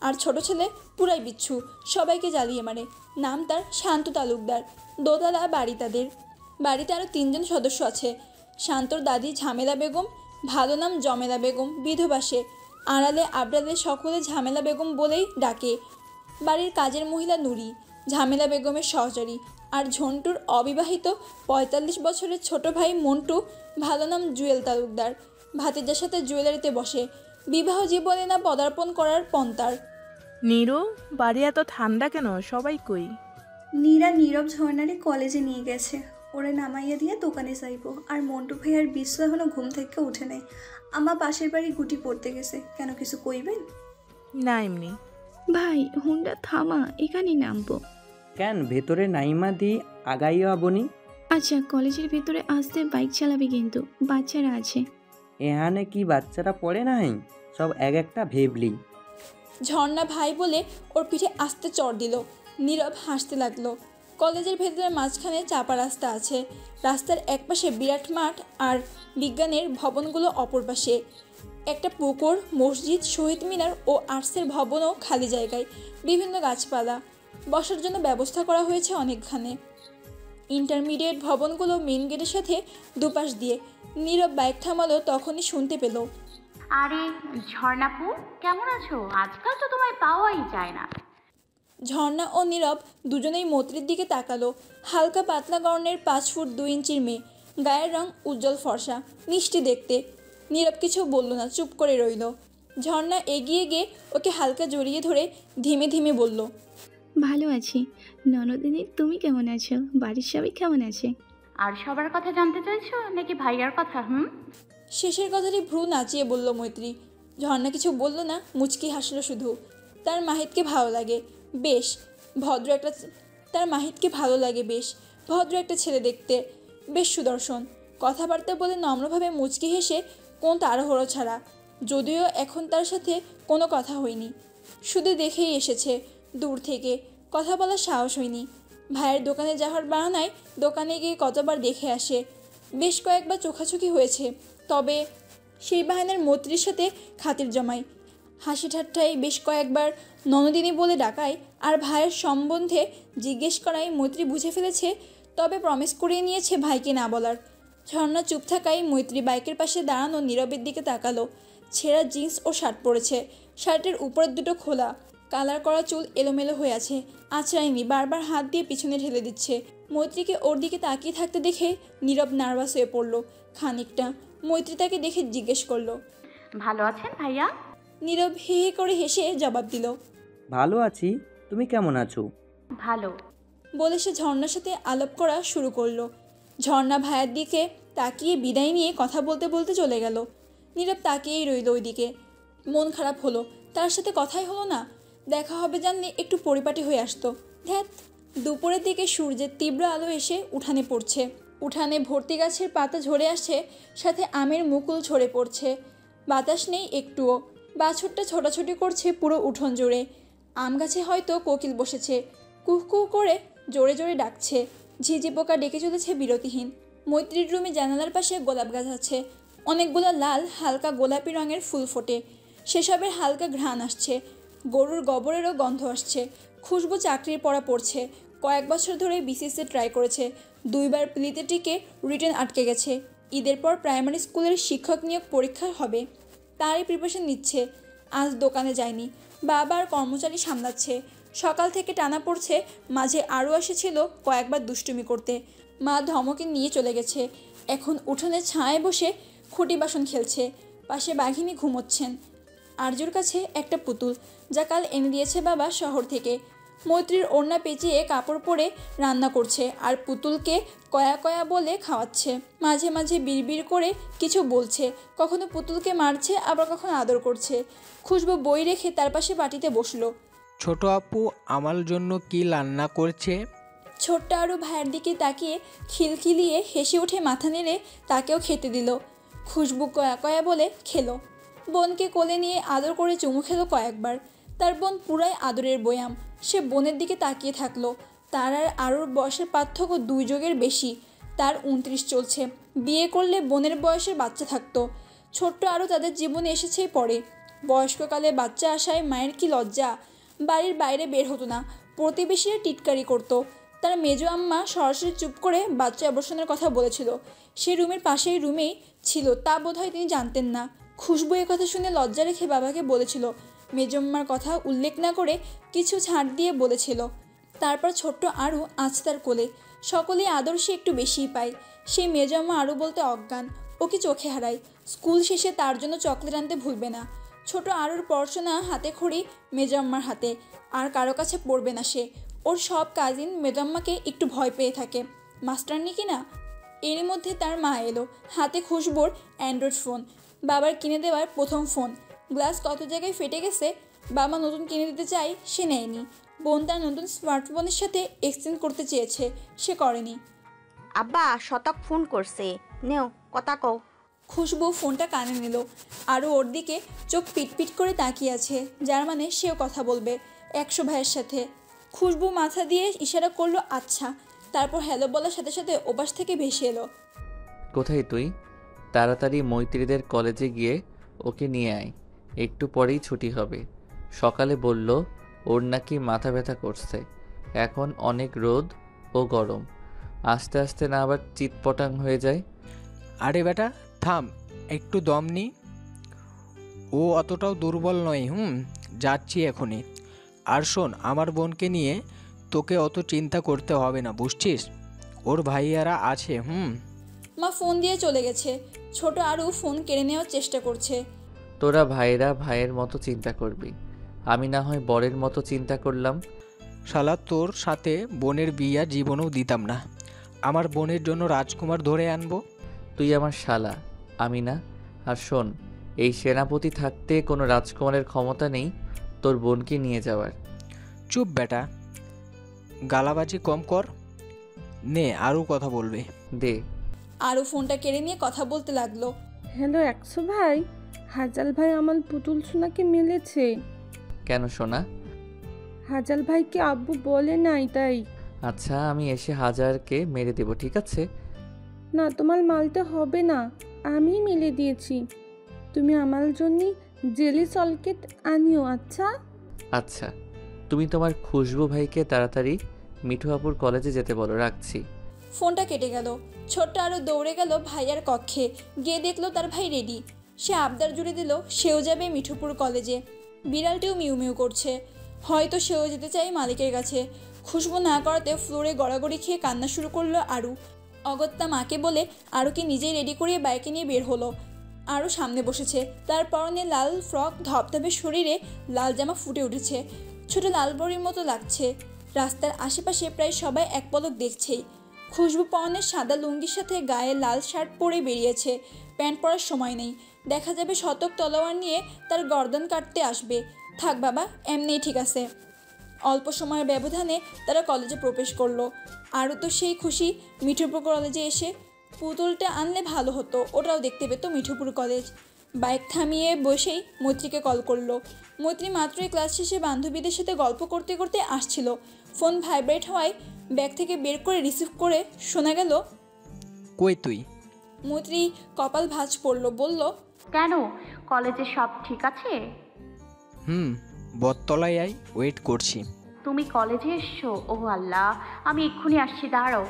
আর ছোট ছেলে পুরাই বিচ্ছু, সবাইকে জ্বালিয়ে মারে। নাম তার শান্ত তালুকদার। দোতলা বাড়ি তাদের। বাড়িতে আরও 3 জন সদস্য আছে। শান্তর দাদি ঝামেলা বেগম, ভালো নাম জমেলা বেগম, বিধবা সে। আড়ালে আবড়ালে সকলে ঝামেলা বেগম বলেই ডাকে। বাড়ির কাজের মহিলা নুরি, ঝামেলা বেগমের সহচরী। আর ঝন্টুর অবিবাহিত 45 বছরের ছোট ভাই মন্টু, ভালো নাম জুয়েল তালুকদার। ভাতিজার সাথে জুয়েলারিতে বসে। বিবাহ জীবনে না পদার্পণ করার পন্তার। নীরু, বাড়ি এত ঠান্ডা কেন? সবাই কই? নীরা নীরব ঝর্ণারে কলেজে নিয়ে গেছে। ওরে নামাইয়া দিয়ে দোকানে যাইব। আর মন্টু ভাই আর বিশ্ব এখনো ঘুম থেকে উঠে নেই। আমার পাশের বাড়ি গুটি পড়তে গেছে। কেন কিছু কইবেন? না এমনি। ভাই হুন্ডা থামা, এখানেই নামবো। কেন ভেতরে নাইমা দি আগাইও আবনি? আচ্ছা, কলেজের ভেতরে আসতে বাইক চালাবে কিন্তু, বাচ্চারা আছে। এখানে কি বাচ্চারা পড়ে নাই? সব এক একটা ভেবলি। ঝর্ণা ভাই বলে ওর পিঠে আস্তে চড় দিল। নীরব হাসতে লাগলো। কলেজের ভেতরে মাঝখানে চাপা রাস্তা আছে। রাস্তার একপাশে বিরাট মাঠ আর বিজ্ঞানের ভবনগুলো অপর পাশে। একটা পুকুর, মসজিদ, শহীদ মিনার ও আর্টসের ভবনও খালি জায়গায়। বিভিন্ন গাছপালা, বসার জন্য ব্যবস্থা করা হয়েছে অনেকখানে। ইন্টারমিডিয়েট ভবনগুলো মেন গেটের সাথে দুপাশ দিয়ে। নীরব বাইক থামালো, তখনই শুনতে পেল, আরে ঝর্ণাপু, কেমন আছো? আজকাল তো তোমায় পাওয়াই যায় না। ঝর্ণা ও নীরব দুজনেই মৈত্রীর দিকে তাকালো। হালকা পাতলা গড়নের 5 ফুট 2 ইঞ্চির মেয়ে, গায়ের রং উজ্জ্বল ফর্সা, মিষ্টি দেখতে। নীরব কিছু বলল না, চুপ করে রইল। ঝর্ণা এগিয়ে গিয়ে ওকে হালকা জড়িয়ে ধরে ধীমে ধীমে বলল, ভালো আছি ননদিনী, তুমি কেমন আছো? বাড়ির সবাই কেমন আছে? আর সবার কথা জানতে চাইছো নাকি ভাইয়ার কথা? শেষের কথাটি ভ্রু নাচিয়ে বলল মৈত্রী। ঝর্ণা কিছু বলল না, মুচকি হাসলো শুধু। তার মাহিতকে ভালো লাগে বেশ, ভদ্র একটা ভদ্র একটা ছেলে দেখতে, বেশ সুদর্শন। কথাবার্তা বলে নম্রভাবে মুচকি হেসে, কোন তাড়াহুড়ো ছাড়া। যদিও এখন তার সাথে কোনো কথা হয়নি, শুধু দেখেই এসেছে দূর থেকে, কথা বলার সাহস হয়নি। ভাইয়ের দোকানে যাওয়ার বাহানায় দোকানে গিয়ে কতবার দেখে আসে, বেশ কয়েকবার চোখাচোখি হয়েছে। তবে সেই বাহানার মৈত্রীর সাথে খাতির জমায়। হাসি ঠাট্টায় বেশ কয়েকবার ননদিনী বলে ডাকায় আর ভাইয়ের সম্বন্ধে জিজ্ঞেস করায় মৈত্রী বুঝে ফেলেছে, তবে প্রমিস করিয়ে নিয়েছে ভাইকে না বলার। ঝর্ণা চুপ থাকায় মৈত্রী বাইকের পাশে দাঁড়ানো নীরবের দিকে তাকালো। ছেঁড়া জিন্স ও শার্ট পরেছে, শার্টের উপরের দুটো খোলা, কালার করা চুল এলোমেলো হয়ে আছে, আঁচড়ায়নি, বারবার হাত দিয়ে পিছনে ঠেলে দিচ্ছে। মৈত্রীকে ওর দিকে তাকিয়ে থাকতে দেখে নীরব নার্ভাস হয়ে পড়ল খানিকটা। মৈত্রী তাকে দেখে জিজ্ঞেস করলো, ভালো আছেন ভাইয়া? নীরব হে হে করে হেসে জবাব দিল, ভালো আছি, তুমি কেমন আছো? ভালো বলে সে ঝর্ণার সাথে আলাপ করা শুরু করলো। ঝর্ণা ভাইয়ের দিকে তাকিয়ে বিদায় নিয়ে কথা বলতে বলতে চলে গেল। নীরব তাকিয়েই রইল ওইদিকে। মন খারাপ হলো, তার সাথে কথাই হলো না। দেখা হবে জানলে একটু পরিপাটি হয়ে আসতো। ধ্যাত। দুপুরের দিকে সূর্যের তীব্র আলো এসে উঠানে পড়ছে। উঠানে ভর্তি গাছের পাতা ঝরে আসছে, সাথে আমের মুকুল ঝরে পড়ছে। বাতাস নেই একটুও। বাছুরটা ছোটাছুটি করছে পুরো উঠোন জুড়ে। আম গাছে হয়তো কোকিল বসেছে, কুহ কুহ করে জোরে জোরে ডাকছে। ঝিঝি পোকা ডেকে চলেছে বিরতিহীন। মৈত্রীর রুমে জানালার পাশে গোলাপ গাছ আছে, অনেকগুলো লাল হালকা গোলাপি রঙের ফুল ফোটে। সেসবের হালকা ঘ্রাণ আসছে, গরুর গোবরেরও গন্ধ আসছে। খুশবু চাকরির পড়া পড়ছে। কয়েক বছর ধরে বিসিএসে ট্রাই করেছে, 2বার প্রিলিতে টিকে রিটেন আটকে গেছে। ঈদের পর প্রাইমারি স্কুলের শিক্ষক নিয়োগ পরীক্ষা হবে, তারই প্রিপারেশন নিচ্ছে। আজ দোকানে যায়নি, বাবা আর কর্মচারী সামলাচ্ছে। সকাল থেকে টানা পড়ছে, মাঝে আরও এসেছিল কয়েকবার দুষ্টুমি করতে। মা ধমকে নিয়ে চলে গেছে। এখন উঠোনে ছায়ায় বসে খুঁটি বাসন খেলছে, পাশে বাঘিনী ঘুমোচ্ছেন। আর্যর কাছে একটা পুতুল, যা কাল এনে দিয়েছে বাবা শহর থেকে। মৈত্রীর ওড়না পেঁচিয়ে কাপড় পরে রান্না করছে আর পুতুলকে কয়া কয়া বলে খাওয়াচ্ছে। মাঝে মাঝে বিড়বিড় করে কিছু বলছে, কখনো পুতুলকে মারছে, আবার কখনো আদর করছে। খুশবু বই রেখে তার পাশে বাটিতে বসলো। ছোট আপু আমার জন্য কি রান্না করছে? ছোট্ট আরও ভাইয়ের দিকে তাকিয়ে খিলখিলিয়ে হেসে উঠে মাথা নেড়ে তাকেও খেতে দিল। খুশবু কয়া কয়া বলে খেলো। বোনকে কোলে নিয়ে আদর করে চুমু খেলো কয়েকবার। তার বোন পুরাই আদরের বয়াম। সে বোনের দিকে তাকিয়ে থাকলো। তার আর আরুর বয়সের পার্থক্য 2 যোগের বেশি। তার 29 চলছে। বিয়ে করলে বোনের বয়সের বাচ্চা থাকতো। ছোট্ট আরও তাদের জীবনে এসেছেই পরে। বয়স্ককালে বাচ্চা আসায় মায়ের কি লজ্জা। বাড়ির বাইরে বের হতো না, প্রতিবেশীরা টিটকারি করতো। তার মেজো আম্মা সরাসরি চুপ করে বাচ্চা অবসানের কথা বলেছিল। সে রুমের পাশেই রুমেই ছিল, তা বোধহয় তিনি জানতেন না। খুশবু এ কথা শুনে লজ্জা রেখে বাবাকে বলেছিল। মেজম্মার কথা উল্লেখ না করে কিছু ছাড় দিয়ে বলেছিল। তারপর ছোট্ট আরু আজ তার কোলে। সকলেই আদর সে একটু বেশিই পায়। সেই মেজম্মা আরু বলতে অজ্ঞান, ওকে চোখে হারায়। স্কুল শেষে তার জন্য চকলেট আনতে ভুলবে না। ছোট আরুর পড়াশোনা হাতে খড়ি মেজম্মার হাতে, আর কারো কাছে পড়বে না সে। ওর সব কাজিন মেজম্মাকে একটু ভয় পেয়ে থাকে, মাস্টারনি কি না। এরই মধ্যে তার মা এলো, হাতে খুশবুর অ্যান্ড্রয়েড ফোন, বাবার কিনে দেওয়ার প্রথম ফোন। গ্লাস কত জায়গায় ফেটে গেছে, বাবা নতুন কিনে দিতে চাই, সে নেয়নি। বোন তার নতুন স্মার্টফোনের সাথে এক্সচেঞ্জ করতে চেয়েছে, সে করেনি। আব্বা শতক ফোন করছে, নেও কথা কও। খুশবু ফোনটা কানে নিল, আরও ওর দিকে চোখ পিটপিট করে তাকিয়ে আছে, যার মানে সেও কথা বলবে 100 ভাইয়ের সাথে। খুশবু মাথা দিয়ে ইশারা করলো আচ্ছা, তারপর হ্যালো বলার সাথে সাথে ওপাশ থেকে ভেসে এলো। কোথায় তুই? তাড়াতাড়ি মৈত্রীদের কলেজে গিয়ে ওকে নিয়ে আয়, একটু পরেই ছুটি হবে। সকালে বলল ওর নাকি মাথা ব্যথা করছে, এখন অনেক রোদ ও গরম, আস্তে আস্তে না আবার চিৎপটাং হয়ে যায়। আরে বেটা থাম, একটু দম নি, ও অতটাও দুর্বল নয়। যাচ্ছি এখনই। আর শোন, আমার বোনকে নিয়ে তোকে অত চিন্তা করতে হবে না, বুঝছিস? ওর ভাইয়ারা আছে। মা ফোন দিয়ে চলে গেছে। ছোট আরও ফোন কেড়ে নেওয়ার চেষ্টা করছে। তোরা ভাইরা ভাইয়ের মতো চিন্তা করবি, আমি না হয় বরের মতো চিন্তা করলাম। শালা তোর সাথে বোনের বিয়া জীবনেও দিতাম না। আমার বোনের জন্য রাজকুমার ধরে আনবো। তুই আমার শালা, আমি না। আর শোন, এই সেনাপতি থাকতে কোনো রাজকুমারের ক্ষমতা নেই তোর বোনকে নিয়ে যাওয়ার। চুপ বেটা, গালাবাজি কম কর। নে আরও কথা বলবে দে। আরও ফোনটা কেড়ে নিয়ে কথা বলতে লাগলো। হ্যালো 100 ভাই, হাজাল ভাই আমার পুতুল সোনাকে মিলেছে। কেন সোনা? হাজাল ভাইকে আব্বু বলে নাই তাই। আচ্ছা, আমি এসে হাজারকে মেরে দেব, ঠিক আছে? না, তোমার মালতে হবে না, আমি মিলে দিয়েছি। তুমি আমার জন্য জেলি সলকেট আনিও। আচ্ছা আচ্ছা, তুমি তোমার খুশবু ভাইকে তাড়াতাড়ি মিঠু আপুর কলেজে যেতে বলো, রাখছি। ফোনটা কেটে গেল। ছোট্ট আরও দৌড়ে গেল ভাইয়ার কক্ষে, গিয়ে দেখলো তার ভাই রেডি। সে আবদার জুড়ে দিল সেও যাবে মিঠুপুর কলেজে। বিড়ালটিও মিউ মিউ করছে, হয়তো সেও যেতে চাই মালিকের কাছে। খুশবু না করাতে ফ্লোরে গড়াগড়ি খেয়ে কান্না শুরু করলো আরু। অগত্যা মাকে বলে আরুকে নিজেই রেডি করিয়ে বাইকে নিয়ে বের হলো। আরও সামনে বসেছে, তার পরনে লাল ফ্রক, ধপধপে শরীরে লাল জামা ফুটে উঠেছে, ছোট লাল বড়ির মতো লাগছে। রাস্তার আশেপাশে প্রায় সবাই এক পলক দেখছেই। খুশবু পরনের সাদা লুঙ্গির সাথে গায়ে লাল শার্ট পরে বেরিয়েছে, প্যান্ট পরার সময় নেই। দেখা যাবে শতক তলোয়ার নিয়ে তার গর্দন কাটতে আসবে। থাক বাবা, এমনিই ঠিক আছে। অল্প সময়ের ব্যবধানে তারা কলেজে প্রবেশ করলো। আরও তো সেই খুশি মিঠুপুর কলেজে এসে। পুতুলটা আনলে ভালো হতো, ওটাও দেখতে পেতো মিঠুপুর কলেজ। বাইক থামিয়ে বসেই মৈত্রীকে কল করলো। মৈত্রী মাত্রই ক্লাস শেষে বান্ধবীদের সাথে গল্প করতে করতে আসছিল। ফোন ভাইব্রেট হওয়ায় ব্যাগ থেকে বের করে রিসিভ করে শোনা গেল, কই তুই? মৈত্রী কপাল ভাঁজ পড়ল, বলল, কেন, কলেজে সব ঠিক আছে? বটতলায় আয়, ওয়েট করছি। তুমি কলেজে এসছো? ও আল্লাহ, আমি এক্ষুনি আসছি, দাঁড়াও।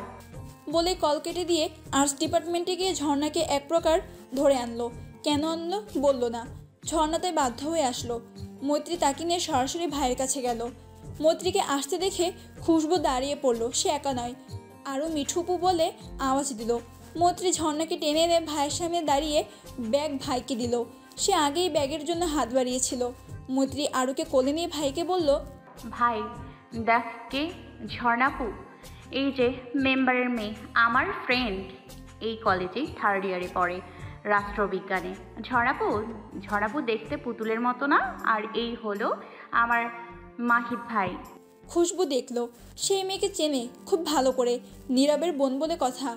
বলে কল কেটে দিয়ে আর্টস ডিপার্টমেন্টে গিয়ে ঝর্ণাকে এক প্রকার ধরে আনলো। কেন আনলো বলল না। ঝর্ণা তাই বাধ্য হয়ে আসলো। মৈত্রী তাকে নিয়ে সরাসরি ভাইয়ের কাছে গেল। মৈত্রীকে আসতে দেখে খুশবু দাঁড়িয়ে পড়লো। সে একা নয়, আরও মিঠুপু বলে আওয়াজ দিল। মৈত্রী ঝর্ণাকে টেনে এনে ভাইয়ের সামনে দাঁড়িয়ে ব্যাগ ভাইকে দিল। সে আগেই ব্যাগের জন্য হাত বাড়িয়েছিল। মৈত্রী আরুকে কোলে নিয়ে ভাইকে বলল, ভাই দেখ কে, ঝর্ণাপু। এই যে মেম্বারের মেয়ে, আমার ফ্রেন্ড, এই কলেজে থার্ড ইয়ারে পড়ে রাষ্ট্রবিজ্ঞানে। ঝর্ণাপু দেখতে পুতুলের মতো না? আর এই হলো আমার মাহিব ভাই। খুশবু দেখলো সেই মেয়েকে চেনে খুব ভালো করে, নীরবের বোন বলে কথা।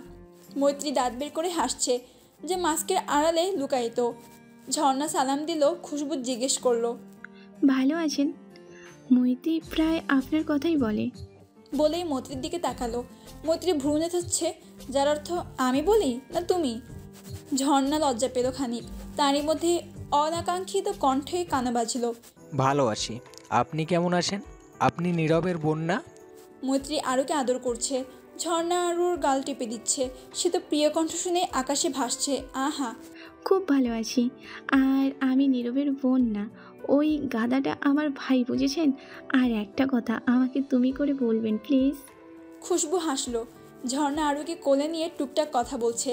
মৈত্রী দাঁত বের করে হাসছে, যে মাস্কের আড়ালে লুকায়িত। ঝর্ণা সালাম দিল। খুশবু জিজ্ঞেস করলো, ভালো আছেন? মৈত্রী প্রায় আপনার কথাই বলে। বলেই মৈত্রীর দিকে তাকালো। মৈত্রী ভ্রুনে থাকছে, যার অর্থ আমি বলি না তুমি। ঝর্ণা লজ্জা পেল খানিক, তারই মধ্যে অনাকাঙ্ক্ষিত কণ্ঠে কানে বাজল, ভালো আছি, আপনি কেমন আছেন? আপনি নীরবের বোন না? মৈত্রী আরুকে আদর করছে। ঝর্ণা আরুর গাল টিপে দিচ্ছে। সে তো প্রিয় কণ্ঠ শুনে আকাশে ভাসছে। আহা, খুব ভালো আছি। আর আমি নীরবের বোন না, ওই গাদাটা আমার ভাই, বুঝেছেন? আর একটা কথা, আমাকে তুমি করে বলবেন প্লিজ। খুশবু হাসলো। ঝর্ণা আরুকে কোলে নিয়ে টুকটাক কথা বলছে,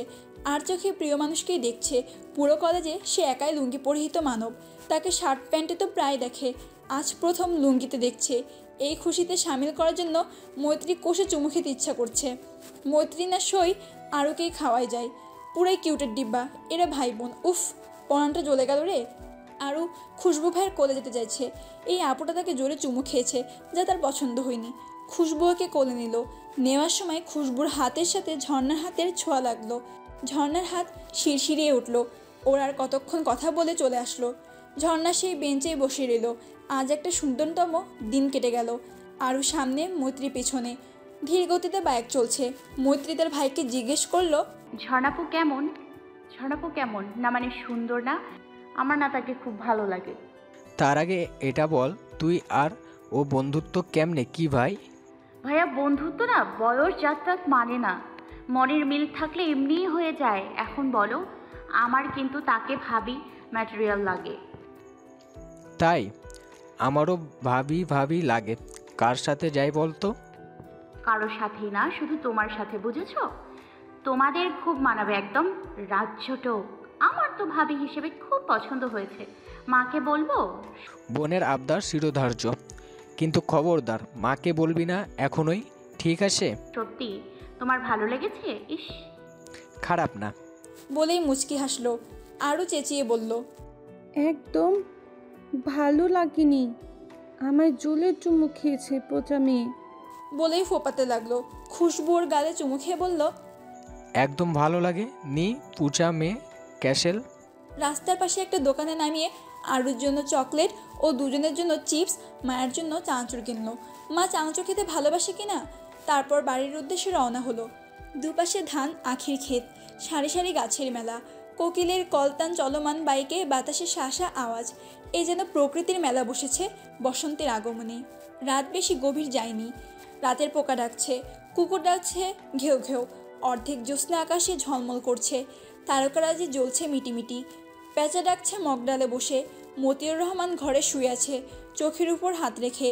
আর চোখে প্রিয় মানুষকেই দেখছে। পুরো কলেজে সে একাই লুঙ্গি পরিহিত মানব। তাকে শার্ট প্যান্টে তো প্রায় দেখে, আজ প্রথম লুঙ্গিতে দেখছে। এই খুশিতে সামিল করার জন্য মৈত্রী কষে চুমু খেতে ইচ্ছা করছে। মৈত্রী না সই আরুকেই খাওয়াই যায়। পুরাই কিউটের ডিব্বা এরা ভাই বোন। উফ, পরানটা জ্বলে গেল রে। আরু খুশবু ভাইয়ের কোলে যেতে চাইছে। এই আপুটা তাকে জোরে চুমু খেয়েছে, যা তার পছন্দ হয়নি। খুশবু ওকে কোলে নিল। নেওয়ার সময় খুশবুর হাতের সাথে ঝর্ণার হাতের ছোঁয়া লাগলো। ঝর্ণার হাত শিরশিরিয়ে উঠল। ওর আর কতক্ষণ কথা বলে চলে আসলো। ঝর্ণা সেই বেঞ্চেই বসে রইল। আজ একটা সুন্দরতম দিন কেটে গেল। আরও সামনে, মৈত্রী পেছনে। ধীর গতিতে বাইক চলছে। মৈত্রী তার ভাইকে জিজ্ঞেস করলো, ঝর্ণাপু কেমন? না মানে সুন্দর না? আমার না তাকে খুব ভালো লাগে। তার আগে এটা বল, তুই আর ও বন্ধুত্ব কেমনে কি ভাই? ভাইয়া বন্ধুত্ব না বয়স যাত্রা মানে না, মনের মিল থাকলে এমনিই হয়ে যায়। এখন বলো, আমার কিন্তু তাকে ভাবি ম্যাটেরিয়াল লাগে। তাই আমারও ভাবি লাগে। কার সাথে যাই বলতো? কারোর সাথেই না, শুধু তোমার সাথে, বুঝেছো? তোমাদের খুব মানাবে, একদম রাজ্যটোক। আমার তো ভাবি হিসেবে খুব পছন্দ হয়েছে। মাকে বলবো? বোনের আবদার শিরোধার্য, কিন্তু খবরদার মাকে বলবি না এখনই, ঠিক আছে? সত্যি তোমার ভালো লেগেছে? ইস, খারাপ না। বলেই মুচকি হাসলো। আরও চেঁচিয়ে বলল, একদম ভালো লাগেনি, আমায় জলের চুমু খেয়েছে পচা মেয়ে। বলেই ফোপাতে লাগলো। খুশবু ওর গালে চুমু খেয়ে বলল, একদম ভালো লাগে নি পুচা মেয়ে ক্যাসেল। রাস্তার পাশে একটা দোকানে নামিয়ে আরুর জন্য চকলেট ও দুজনের জন্য চিপস, মায়ের জন্য চানাচুর কিনলো। মা চানাচুর খেতে ভালোবাসে কিনা। তারপর বাড়ির উদ্দেশ্যে রওনা হলো। দুপাশে ধান, আখির ক্ষেত, সারি সারি গাছের মেলা, কোকিলের কলতান চলমান, বাইকে বাতাসে শাসা আওয়াজ। এই যেন প্রকৃতির মেলা বসেছে বসন্তের আগমনে। রাত বেশি গভীর যায়নি। রাতের পোকা ডাকছে, কুকুর ডাকছে ঘেউ ঘেউ। অর্ধেক জ্যোৎস্না আকাশে ঝলমল করছে, তারকারাজি জ্বলছে মিটিমিটি। পেঁচা ডাকছে মগডালে বসে। মতিউর রহমান ঘরে শুয়ে আছে, চোখের উপর হাত রেখে।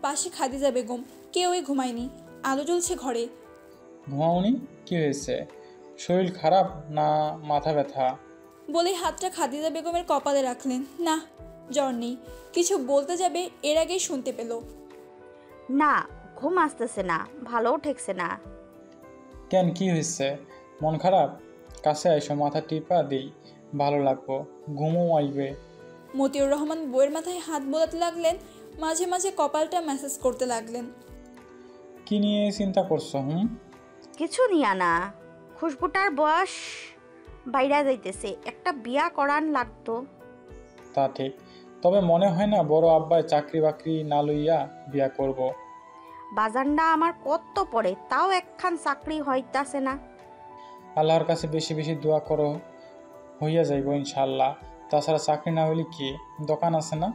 পাশে খাদিজা বেগম। কেউই ঘুমায়নি, আলো জ্বলছে ঘরে। ঘুমাওনি? কি হয়েছে? শরীর খারাপ না মাথা ব্যথা? বলে হাতটা খাদিজা বেগমের কপালে রাখলেন। না, জ্বর নেই। কিছু বলতে যাবে এর আগেই শুনতে পেল, না, ঘুম আসতেছে না, ভালোও ঠেকছে না। কেন, কি হয়েছে? মন খারাপ? কাছে আইসো, মাথা টিপা দিই, ভালো লাগবো, ঘুমও আইবে। মতিউর রহমান বইয়ের মাথায় হাত বোলাতে লাগলেন। মাঝে মাঝে কপালটা ম্যাসেজ করতে লাগলেন। কি নিয়ে চিন্তা করছো? কিছু নিয়া না, খুশবুটার বয়স বাইরা যাইতেছে, একটা বিয়া করান লাগতো। তা ঠিক, তবে মনে হয় না বড় আব্বাই চাকরি বাকরি না লইয়া বিয়া করব। বাজানডা আমার কত পড়ে, তাও একখান চাকরি হইতাছে না। আল্লাহর কাছে বেশি বেশি দোয়া করো, হইয়া যাইব ইনশাল্লাহ। তাছাড়া চাকরি না হইলে কি, দোকান আছে না?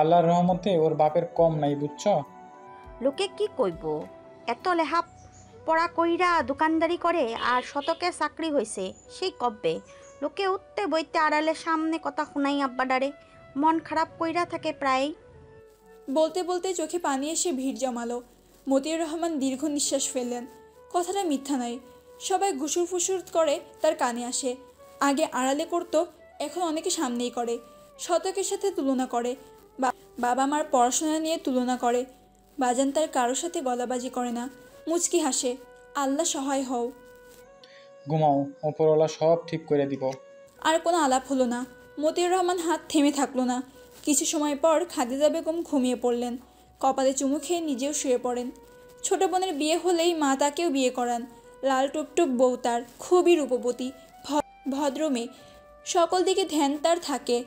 আল্লাহর রহমতে ওর বাপের কম নাই, বুঝছো? লোকে কি কইব? এত লেহা পড়া কইরা দোকানদারি করে আর শতকে চাকরি হয়েছে সেই কব্বে। লোকে উঠতে বইতে আড়ালে সামনে কথা শুনাই আব্বাডারে মন খারাপ কইরা থাকে প্রায়। বলতে বলতে চোখে পানি এসে ভিড় জমালো। মতিউর রহমান দীর্ঘ নিঃশ্বাস ফেললেন। কথাটা মিথ্যা নয়, সবাই ঘুষুর ফুসুর করে তার কানে আসে। আগে আড়ালে করতো, এখন অনেকে সামনেই করে। শতকের সাথে তুলনা করে, বাবা মার পড়াশোনা নিয়ে তুলনা করে। বাজান তার কারোর সাথে গলাবাজি করে না, মুচকি হাসে। আল্লাহ সহায় হও। ঘুমাও, ওপরওয়ালা সব ঠিক করে দিব। আর কোনো আলাপ হলো না। মতিউর রহমান হাত থেমে থাকলো না। কিছু সময় পর খাদিজা বেগম ঘুমিয়ে পড়লেন। কপালে চুমু খেয়ে নিজেও শুয়ে পড়েন। ছোট বোনের বিয়ে হলেই মা তাকেও বিয়ে করান। লাল টুপটুপ বউ তার, খুবই রূপবতী, ভদ্র মেয়ে। সকল দিকে ধ্যান তার থাকে।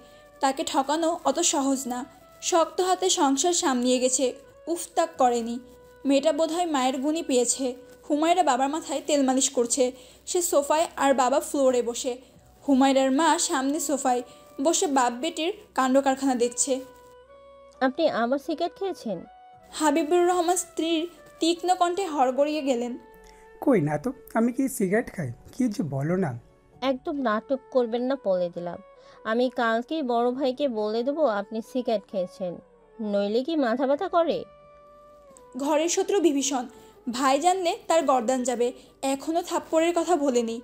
তাকে ঠকানো অত সহজ না। শক্ত হাতে সংসার সামলিয়ে গেছে, উফতাক করেনি। মেয়েটা বোধহয় মায়ের গুণই পেয়েছে। হুমায়রা বাবার মাথায় তেল মালিশ করছে। সে সোফায় আর বাবা ফ্লোরে বসে। হুমায়রার মা সামনে সোফায় বসে বাপ বেটির কাণ্ড কারখানা দেখছে। আপনি আমার সিগারেট খেয়েছেন? হাবিবুর রহমান স্ত্রীর তীক্ষ্ণ কণ্ঠে হড়গড়িয়ে গেলেন। কই না তো, আমি কি সিগারেট খাই? কি যে বলো না। একদম নাটক করবেন না বলে দিলাম। আমি কালকেই বড় ভাইকে বলে দেবো আপনি সিগারেট খেয়েছেন, নইলে কি মাথা ব্যথা করে? ঘরের শত্রু বিভীষণ, ভাই জানলে তার গর্দান যাবে। এখনও থাপ্পড়ের কথা বলেনি।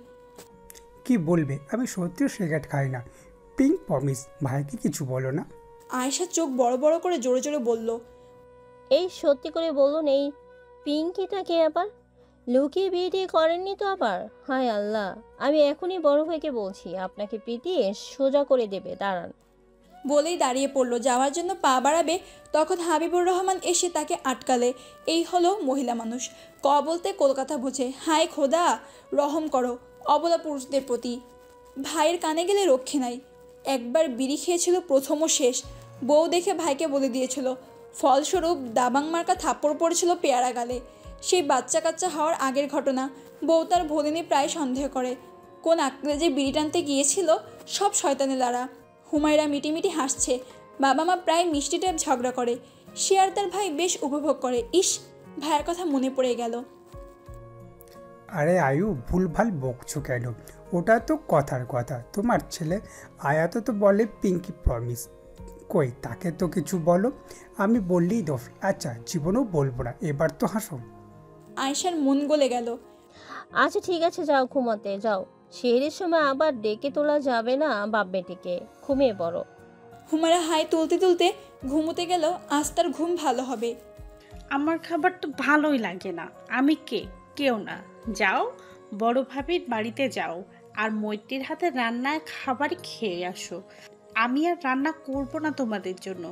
কি বলবে, আমি সত্যিও সিগারেট খাই না। পিঙ্ক প্রমিস, ভাইকে কিছু বলো না। আয়েশা চোখ বড় বড় করে জোরে জোরে বলল, এই সত্যি করে বলুন, এই পিঙ্কিটা কে আবার? লুকিয়ে বিয়ে টিয়ে করেননি তো আবার? হায় আল্লাহ, আমি এখনই বড় ভাইকে বলছি, আপনাকে পিটিয়ে সোজা করে দেবে, দাঁড়ান। বলেই দাঁড়িয়ে পড়ল। যাওয়ার জন্য পা বাড়াবে, তখন হাবিবুর রহমান এসে তাকে আটকালে। এই হলো মহিলা মানুষ, ক বলতে কলকাতা বোঝে। হায় খোদা, রহম করো অবলা পুরুষদের প্রতি। ভাইয়ের কানে গেলে রক্ষে নাই। একবার বিড়ি খেয়েছিল, প্রথম ও শেষ। বউ দেখে ভাইকে বলে দিয়েছিল। ফলস্বরূপ দাবাং মার্কা থাপ্পড় পড়েছিল পেয়ারা গালে। সেই বাচ্চা কাচ্চা হওয়ার আগের ঘটনা। বউ তার ভোলিনী প্রায় সন্দেহ করে কোন আকলে যে বিড়ি টানতে গিয়েছিল। সব শয়তানে লাড়া। হুমায়রা মিটিমিটি হাসছে। বাবা মা প্রায় মিষ্টি টাইপ ঝগড়া করে। সে আর তার ভাই বেশ উপভোগ করে। ইস, ভাইয়ের কথা মনে পড়ে গেল। আরে আয়ু, ভুলভাল বকছো কেন? ওটা তো কথার কথা। তোমার ছেলে আয়াত তো বলে পিঙ্কি প্রমিস। কই, তাকে তো কিছু বলো। আমি বললেই দোষ। আচ্ছা, জীবনেও বলবো না। এবার তো হাসো। আয়েশার মন গলে গেল। আচ্ছা ঠিক আছে, যাও ঘুমাতে যাও। সেহেরির সময় আবার ডেকে তোলা যাবে না বাপ বেটিকে, ঘুমিয়ে পড়ো। হুমায়রা হাই তুলতে তুলতে ঘুমোতে গেল। আজ তার ঘুম ভালো হবে। আমার খাবার তো ভালোই লাগে না। আমি কেউ না। যাও বড় ভাবির বাড়িতে যাও, আর মৈত্রীর হাতে রান্নায় খাবারই খেয়ে আসো। আমি আর রান্না করব না তোমাদের জন্য,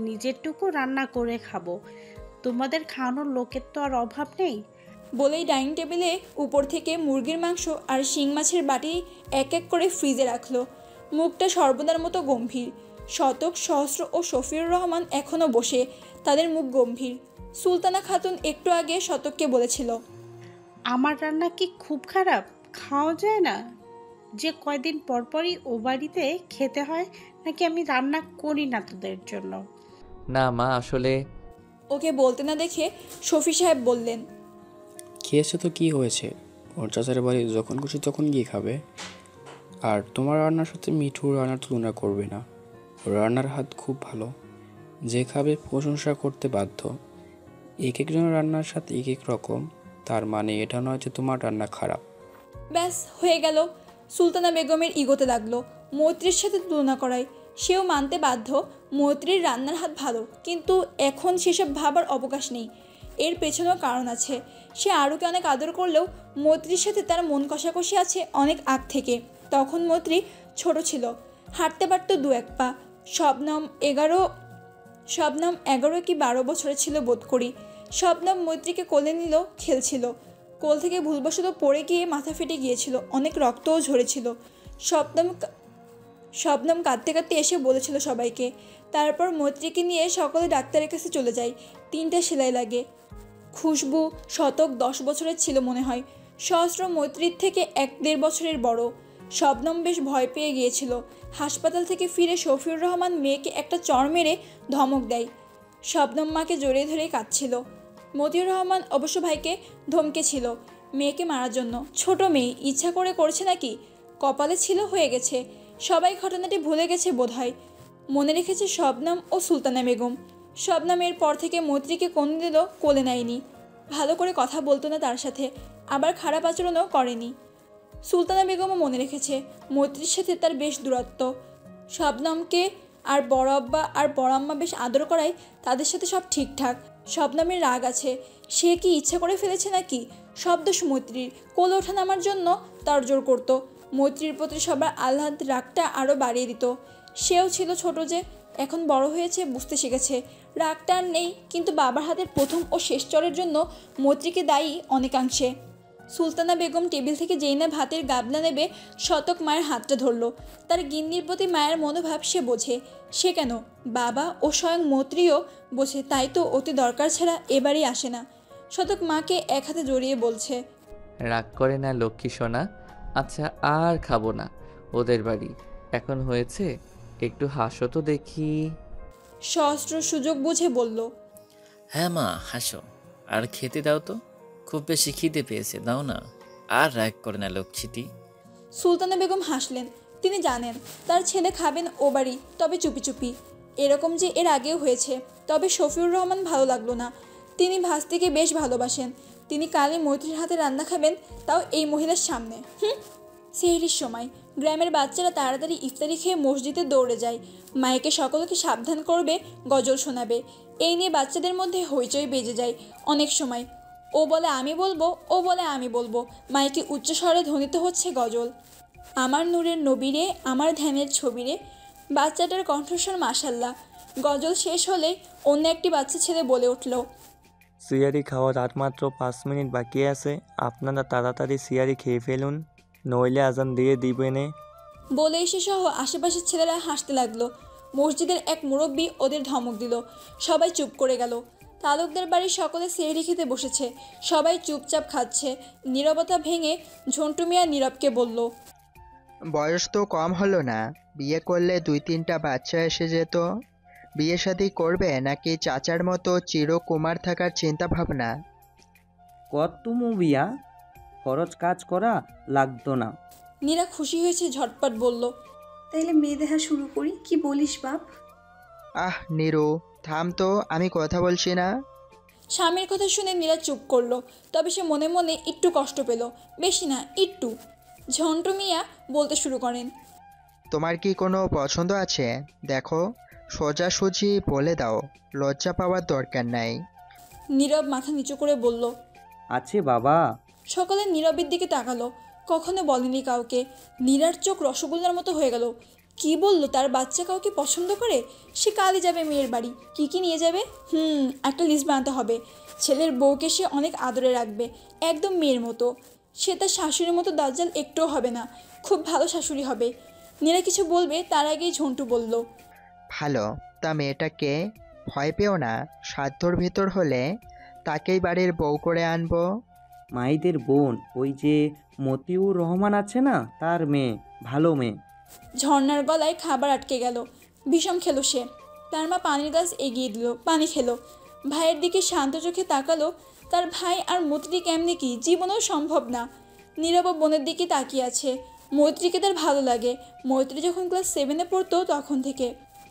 নিজেরটুকু রান্না করে খাবো। তোমাদের খাওয়ানোর লোকের তো আর অভাব নেই। বলেই ডাইনিং টেবিলে উপর থেকে মুরগির মাংস আর শিং মাছের বাটি এক এক করে ফ্রিজে রাখলো। মুখটা সর্বদার মতো গম্ভীর। শতক, সহস্র ও শফিউর রহমান এখনও বসে, তাদের মুখ গম্ভীর। সুলতানা খাতুন একটু আগে শতককে বলেছিল, আমার রান্না কি খুব খারাপ? খাওয়া যায় না? যে কয়দিন পরপরই ও বাড়িতে খেতে হয়, নাকি আমি রান্না করি না তোদের জন্য? না মা, আসলে। ওকে বলতে না দেখে শফি সাহেব বললেন, খেয়েছে তো কি হয়েছে, ওর চাচার বাড়ি যখন খুশি তখন গিয়ে খাবে। আর তোমার রান্নার সাথে মিঠুর রান্নার তুলনা করবে না। ওর রান্নার হাত খুব ভালো, যে খাবে প্রশংসা করতে বাধ্য। এক একজনের রান্নার সাথে এক এক রকম, তার মানে এটা নয় যে তোমার রান্না খারাপ। ব্যাস হয়ে গেল। সুলতানা বেগমের ইগোতে লাগলো। মৈত্রীর সাথে তুলনা করায় সেও মানতে বাধ্য মৈত্রীর রান্নার হাত ভালো, কিন্তু এখন সেসব ভাবার অবকাশ নেই। এর পেছনেও কারণ আছে। সে আরুকে অনেক আদর করলেও মৈত্রীর সাথে তার মন কষাকষি আছে অনেক আগ থেকে। তখন মৈত্রী ছোট ছিল, হাঁটতে পারত দু এক পা। শবনম 11 কি 12 বছরে ছিল বোধ করি। শবনম মৈত্রীকে কোলে নিল, খেলছিল। কোল থেকে ভুলবশত পড়ে গিয়ে মাথা ফেটে গিয়েছিল, অনেক রক্তও ঝরেছিল। শবনম কাঁদতে কাঁদতে এসে বলেছিল সবাইকে। তারপর মৈত্রীকে নিয়ে সকলে ডাক্তারের কাছে চলে যায়। 3টা সেলাই লাগে। খুশবু, শতক 10 বছরের ছিল মনে হয়। সহস্র মৈত্রীর থেকে 1-1.5 বছরের বড়। শবনম বেশ ভয় পেয়ে গিয়েছিল। হাসপাতাল থেকে ফিরে শফিউর রহমান মেয়েকে একটা চড় মেরে ধমক দেয়। শবনম মাকে জড়িয়ে ধরে কাঁদছিল। মতিউর রহমান অবশ্য ভাইকে ধমকেছিল মেয়েকে মারার জন্য। ছোট মেয়ে, ইচ্ছা করে করছে নাকি? কপালে ছিল, হয়ে গেছে। সবাই ঘটনাটি ভুলে গেছে বোধহয়। মনে রেখেছে শবনম ও সুলতানা বেগম। শবনম এর পর থেকে মৈত্রীকে কোনোদিনও কোলে নেয়নি, ভালো করে কথা বলতো না তার সাথে, আবার খারাপ আচরণও করেনি। সুলতানা বেগমও মনে রেখেছে মৈত্রীর সাথে তার বেশ দূরত্ব। শবনমকে আর বড় আব্বা আর বড় আম্মা বেশ আদর করায় তাদের সাথে সব ঠিকঠাক। শবনমের রাগ আছে, সে কি ইচ্ছা করে ফেলেছে নাকি? সব দোষ মৈত্রীর। কোলে ওঠা নামার জন্য তড়জোড় করতো। মৈত্রীর প্রতি সবার আহ্লাদ রাগটা আরও বাড়িয়ে দিত। সেও ছিল ছোট যে, এখন বড় হয়েছে, বুঝতে শিখেছে। রাগটা আর নেই, কিন্তু বাবার হাতের প্রথম ও শেষ চরের জন্য মৈত্রীকে দায়ী অনেকাংশে। সুলতানা বেগম টেবিল থেকে যেই না ভাতের গাবলা নেবে শতক মায়ের হাতটা ধরল। তার গিন্নির প্রতি মায়ের মনোভাব সে বোঝে। সে কেন, বাবা ও স্বয়ং মৈত্রীও বোঝে, তাই তো অতি দরকার ছাড়া এবারই আসে না। শতক মাকে এক হাতে জড়িয়ে বলছে, রাগ করে না লক্ষ্মী সোনা। আচ্ছা, আর খাবো না ওদের বাড়ি। এখন হয়েছে, একটু হাসো তো দেখি। সহস্র সুযোগ বুঝে বলল, হ্যাঁ মা, হাসো। আর খেতে দাও তো, খুব বেশি খিদে পেয়েছে, দাও না। আর রাগ করে না লক্ষ্মীটি। সুলতানা বেগম হাসলেন। তিনি জানেন তার ছেলে খাবেন ও বাড়ি, তবে চুপি চুপি। এরকম যে এর আগেও হয়েছে। তবে শফিউর রহমান ভালো লাগলো না। তিনি ভাস্তিকে বেশ ভালোবাসেন। তিনি কালই মৈত্রীর হাতে রান্না খাবেন, তাও এই মহিলার সামনে। সেহরির সময় গ্রামের বাচ্চারা তাড়াতাড়ি ইফতারি খেয়ে মসজিদে দৌড়ে যায়। মায়েকে সকলকে সাবধান করবে, গজল শোনাবে। এই নিয়ে বাচ্চাদের মধ্যে হইচই বেজে যায় অনেক সময়। ও বলে আমি বলবো, ও বলে আমি বলবো। মাইকে উচ্চস্বরে ধ্বনিত হচ্ছে গজল। আমার নূরের নবীরে, আমার ধ্যানের ছবিরে। বাচ্চাটার কণ্ঠস্বর মাশাল্লাহ। গজল শেষ হলে অন্য একটি বাচ্চা ছেলে বলে উঠল, সিয়ারি খাওয়ার আর মাত্র 5 মিনিট বাকি আছে, আপনারা তাড়াতাড়ি সিয়ারি খেয়ে ফেলুন, নইলে আজান দিয়ে দিবেনে। বলে এসে সহ আশেপাশের ছেলেরা হাসতে লাগলো। মসজিদের এক মুরব্বী ওদের ধমক দিল। সবাই চুপ করে গেল। তালুকদার বাড়ির সকলে সেহরি খেতে বসেছে। সবাই চুপচাপ খাচ্ছে। নীরবতা ভেঙে ঝন্টু মিয়া নীরবকে বলল, বয়স তো কম হলো না, বিয়ে করলে 2-3টা বাচ্চা এসে যেত। বিয়ে শাদী করবে নাকি চাচার মতো চিরকুমার থাকার চিন্তা ভাবনা? কত বিয়া খরচ কাজ করা লাগতো না। নীরা খুশি হয়েছে, ঝটপট বলল, তাইলে মেয়ে দেখা শুরু করি, কি বলিস বাপ? আহ নিরু, থাম তো, আমি কথা বলছি না। স্বামীর কথা শুনে নীরা চুপ করলো। তবে সে মনে মনে একটু কষ্ট পেল, বেশি না, একটু। ঝন্টু মিয়া বলতে শুরু করেন, তোমার কি কোনো পছন্দ আছে? দেখো, সোজাসুজি বলে দাও, লজ্জা পাওয়ার দরকার নাই। নীরব মাথা নিচু করে বলল, আছে বাবা। সকলে নীরবের দিকে তাকালো। কখনো বলেনি কাউকে। নীরার চোখ রসগোল্লার মতো হয়ে গেল। কি বললো, তার বাচ্চা কাউকে পছন্দ করে? সে কালই যাবে মেয়ের বাড়ি। কি কি নিয়ে যাবে? একটা লিস্ট বানাতে হবে। ছেলের বউকে সে অনেক আদরে রাখবে, একদম মেয়ের মতো। সে তার শাশুড়ির মতো দাজ্জাল একটুও হবে না, খুব ভালো শাশুড়ি হবে। নীরা কিছু বলবে তার আগেই ঝন্টু বলল, ভালো, তা মেয়েটাকে ভয় পেও না, সাধ্যর ভিতর হলে তাকেই বাড়ির বউ করে আনবো। মাইদের বোন, ওই যে মতিউর রহমান আছে না, তার মেয়ে, ভালো মেয়ে। ঝর্নার গলায় খাবার আটকে গেল। বিষম খেলো সে। তার মা পানির গ্লাস এগিয়ে দিল, পানি খেলো। ভাইয়ের দিকে শান্ত চোখে তাকালো। তার ভাই আর মৈত্রী কেমনে কি, জীবনেও সম্ভব না। নীরব বোনের দিকে তাকিয়ে আছে। মৈত্রীকে তার ভালো লাগে। মৈত্রী যখন ক্লাস 7-এ পড়তো তখন থেকে।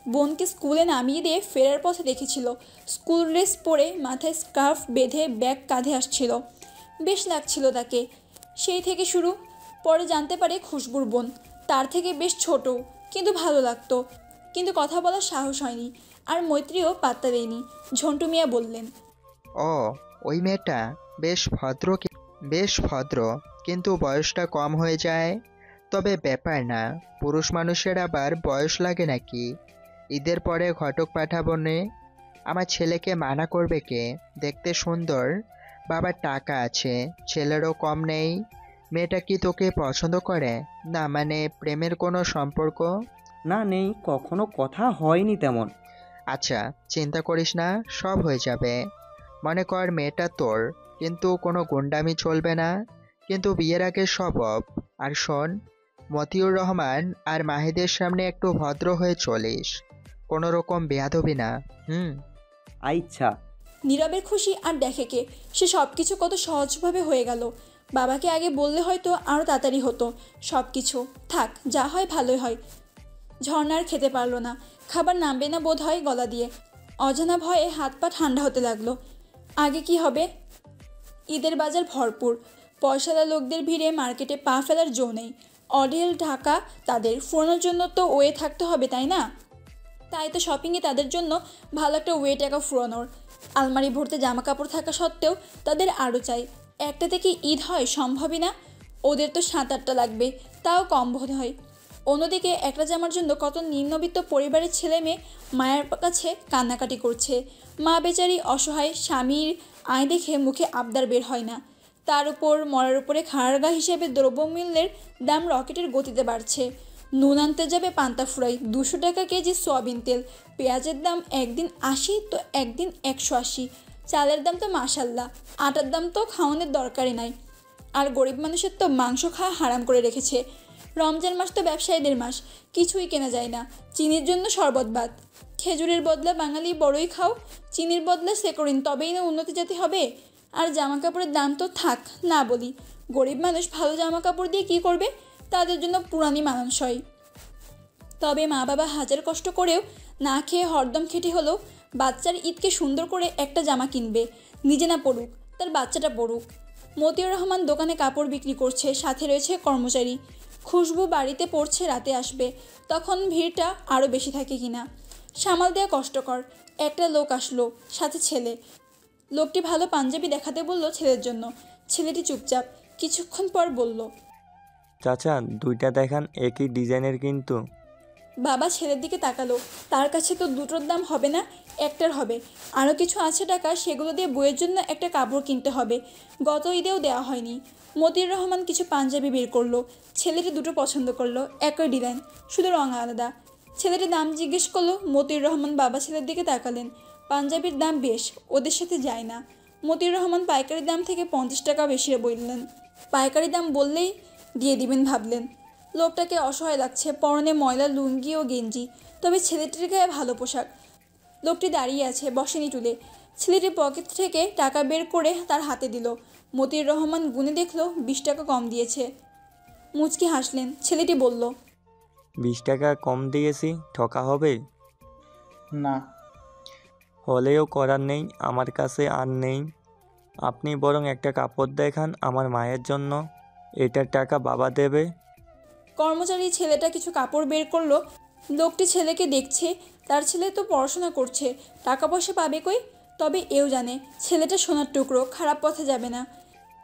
বোনকে স্কুলে নামিয়ে দিয়ে ফেরার পথে দেখেছিল। স্কুল ড্রেস পরে, মাথায় স্কার্ফ বেঁধে ব্যাগ কাঁধে আসছিল। বেশ লাগছিল তাকে। সেই থেকে শুরু। পরে জানতে পারে খুশবুর বোন। তার থেকে বেশ ছোট, কিন্তু ভালো লাগতো। কিন্তু কথা বলার সাহস হয়নি। আর মৈত্রীও পাত্তা দেয়নি। ঝন্টু মিয়া বললেন, ও, ওই মেয়েটা বেশ ভদ্র, কিন্তু বয়সটা কম হয়ে যায়। তবে ব্যাপার না, পুরুষ মানুষের আবার বয়স লাগে নাকি? ঈদের পরে ঘটক পাঠাবো নে। আমার ছেলেকে মানা করবে কে? দেখতে সুন্দর, বাবার টাকা আছে, ছেলেরও কম নেই। মেয়েটা কি তোকে পছন্দ করে? না মানে প্রেমের কোনো সম্পর্ক? না, নেই, কখনো কথা হয়নি তেমন। আচ্ছা, চিন্তা করিস না, সব হয়ে যাবে। মনে কর মেয়েটা তোর, কিন্তু কোনো গুন্ডামি চলবে না, কিন্তু বিয়ের আগে সব অফ। আর শোন, মতিউর রহমান আর মাহিদের সামনে একটু ভদ্র হয়ে চলিস, কোনো রকম বেয়াদবি না। আচ্ছা, নীরবের খুশি আর দেখে কে, সে সব কিছু কত সহজভাবে হয়ে গেল। বাবাকে আগে বললে হয়তো আরও তাড়াতাড়ি হতো সব কিছু। থাক, যা হয় ভালোই হয়। ঝর্ণার খেতে পারলো না, খাবার নামবে না বোধ হয় গলা দিয়ে। অজানা ভয়ে হাত পা ঠান্ডা হতে লাগলো। আগে কি হবে? ঈদের বাজার ভরপুর, পয়সাদার লোকদের ভিড়ে মার্কেটে পা ফেলার জো নেই। অডেল ঢাকা তাদের ফোরানোর জন্য তো ওয়ে থাকতে হবে, তাই না? তাই তো শপিংয়ে তাদের জন্য ভালো একটা ওয়ে টাকা ফুরানোর। আলমারি ভর্তি জামা কাপড় থাকা সত্ত্বেও তাদের আরও চাই। একটা থেকে ঈদ হয় সম্ভবই না। ওদের তো 7-8টা লাগবে, তাও কম বোধ হয়। অন্যদিকে একটা জামার জন্য কত নিম্নবিত্ত পরিবারের ছেলে মেয়ে মায়ের কাছে কান্নাকাটি করছে। মা বেচারি অসহায়, স্বামীর আয় দেখে মুখে আবদার বের হয় না। তার উপর মরার উপরে খাড়ারগা হিসেবে দ্রব্যমূল্যের দাম রকেটের গতিতে বাড়ছে। নুন আনতে যাবে পান্তা ফুরাই 200 টাকা কেজি সয়াবিন তেল, পেঁয়াজের দাম একদিন 80 তো একদিন 180, চালের দাম তো মাশাল্লাহ, আটার দাম তো খাওয়ানোর দরকারই নাই। আর গরিব মানুষের তো মাংস খাওয়া হারাম করে রেখেছে। রমজান মাস তো ব্যবসায়ীদের মাস, কিছুই কেনা যায় না। চিনির জন্য শরবত বাদ, খেজুরের বদলা বাঙালি বড়ই খাও, চিনির বদলা সেকরিন, তবেই না উন্নতি জাতি হবে। আর জামা কাপড়ের দাম তো থাক না বলি, গরিব মানুষ ভালো জামা কাপড় দিয়ে কী করবে? তাদের জন্য পুরানি মানানসই। তবে মা বাবা হাজার কষ্ট করেও না খেয়ে হরদম খেটে হলেও বাচ্চার ঈদকে সুন্দর করে একটা জামা কিনবে। নিজে না পড়ুক, তার বাচ্চাটা পড়ুক। মতিউর রহমান দোকানে কাপড় বিক্রি করছে, সাথে রয়েছে কর্মচারী। খুশবু বাড়িতে পড়ছে, রাতে আসবে, তখন ভিড়টা আরও বেশি থাকে কিনা সামাল দেওয়া কষ্টকর। একটা লোক আসলো, সাথে ছেলে। লোকটি ভালো পাঞ্জাবি দেখাতে বলল ছেলের জন্য। ছেলেটি চুপচাপ, কিছুক্ষণ পর বলল, চাচা 2টা দেখান, একই ডিজাইনের কিন্তু। বাবা ছেলের দিকে তাকালো। তার কাছে তো দুটোর দাম হবে না, একটার হবে। আরও কিছু আছে টাকা, সেগুলো দিয়ে বইয়ের জন্য একটা কাপড় কিনতে হবে। গত ঈদেও দেওয়া হয়নি। মতিউর রহমান কিছু পাঞ্জাবি বের করলো। ছেলেটি দুটো পছন্দ করলো, একই ডিজাইন, শুধু রঙ আলাদা। ছেলেটি দাম জিজ্ঞেস করলো। মতিউর রহমান বাবা ছেলের দিকে তাকালেন। পাঞ্জাবির দাম বেশ, ওদের সাথে যায় না। মতিউর রহমান পাইকারি দাম থেকে 50 টাকা বেশি বললেন। পাইকারি দাম বললেই দিয়ে দিবেন ভাবলেন। লোকটাকে অসহায় লাগছে, পরনে ময়লা লুঙ্গি ও গেঞ্জি, তবে ছেলেটির গায়ে ভালো পোশাক। লোকটি দাঁড়িয়ে আছে, বসেনি টুলে। ছেলেটি পকেট থেকে টাকা বের করে তার হাতে দিল। মতিউর রহমান গুনে দেখলো 20 টাকা কম দিয়েছে। মুচকি হাসলেন। ছেলেটি বলল, 20 টাকা কম দিয়েছি, ঠকা হবে? না। হলেও করার নেই, আমার কাছে আর নেই। আপনি বরং একটা কাপড় দেখান আমার মায়ের জন্য, এটার টাকা বাবা দেবে। কর্মচারী ছেলেটা কিছু কাপড় বের করলো। লোকটি ছেলেকে দেখছে, তার ছেলে তো পড়াশোনা করছে, টাকা পয়সা পাবে কই? তবে এও জানে ছেলেটা সোনার টুকরো, খারাপ পথে যাবে না।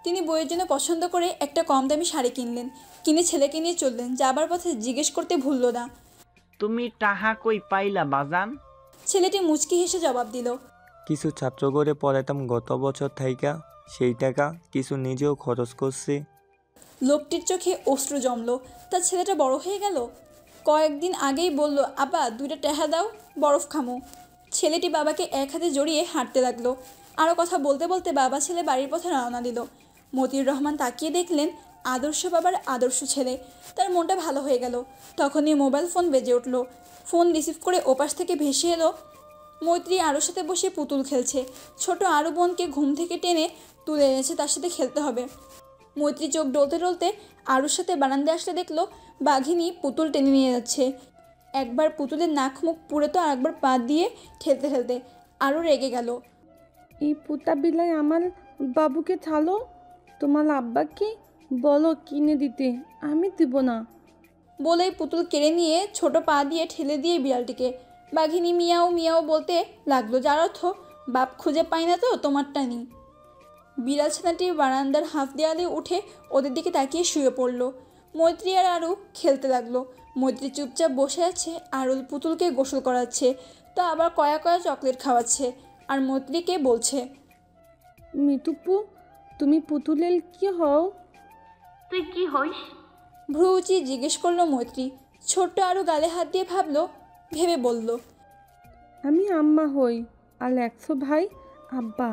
তিনি বইয়ের জন্য পছন্দ করে একটা কম দামি শাড়ি কিনলেন, কিনে ছেলেকে নিয়ে চললেন। যাবার পথে জিজ্ঞেস করতে ভুলল না, তুমি টাহা কই পাইলা বাজান? ছেলেটি মুচকি হেসে জবাব দিল, কিছু ছাত্র করে পড়াতাম গত বছর থাইকা, সেই টাকা কিছু নিজেও খরচ করছি। লোকটির চোখে অশ্রু জমলো। তার ছেলেটা বড় হয়ে গেল। কয়েকদিন আগেই বলল, আব্বা 2টা টেহা দাও, বরফ খামো। ছেলেটি বাবাকে এক হাতে জড়িয়ে হাঁটতে লাগলো। আরও কথা বলতে বলতে বাবা ছেলে বাড়ির পথে রওনা দিল। মতিউর রহমান তাকিয়ে দেখলেন আদর্শ বাবার আদর্শ ছেলে। তার মনটা ভালো হয়ে গেল। তখনই মোবাইল ফোন বেজে উঠল। ফোন রিসিভ করে ওপাশ থেকে ভেসে এলো মৈত্রী আরুর সাথে বসে পুতুল খেলছে। ছোট আরু বোনকে ঘুম থেকে টেনে তুলে এনেছে, তার সাথে খেলতে হবে। মৈত্রী চোখ ডলতে ডলতে আরুর সাথে বারান্দায় আসলে দেখলো বাঘিনী পুতুল টেনে নিয়ে যাচ্ছে। একবার পুতুলের নাক মুখ পুড়ে তো আরেকবার পা দিয়ে ঠেলতে ঠেলতে আরও রেগে গেল। এই পুতা বিলাই আমার বাবুকে ছাড়ো, তোমার আব্বাকে বলো কিনে দিতে, আমি দিব না। বলেই পুতুল কেড়ে নিয়ে ছোট পা দিয়ে ঠেলে দিয়ে বিড়ালটিকে। বাঘিনী মিয়াও মিয়াও বলতে লাগলো, যার অর্থ বাপ খুঁজে পায় না তো তোমারটা নি। বিড়াল ছানাটি বারান্দার হাফ দেয়ালে উঠে ওদের দিকে তাকিয়ে শুয়ে পড়ল। মৈত্রী আর আরু খেলতে লাগলো। মৈত্রী চুপচাপ বসে আছে, আরুল পুতুলকে গোসল করাচ্ছে, তো আবার কয়া কয়া চকলেট খাওয়াচ্ছে। আর মৈত্রীকে বলছে, মিতুপু তুমি পুতুলের কি হও? তুই কি হইস? ভ্রুচি জিজ্ঞেস করলো মৈত্রী। ছোট্ট আরু গালে হাত দিয়ে ভাবলো, ভেবে বলল, আমি আম্মা হই, আর 100 ভাই আব্বা।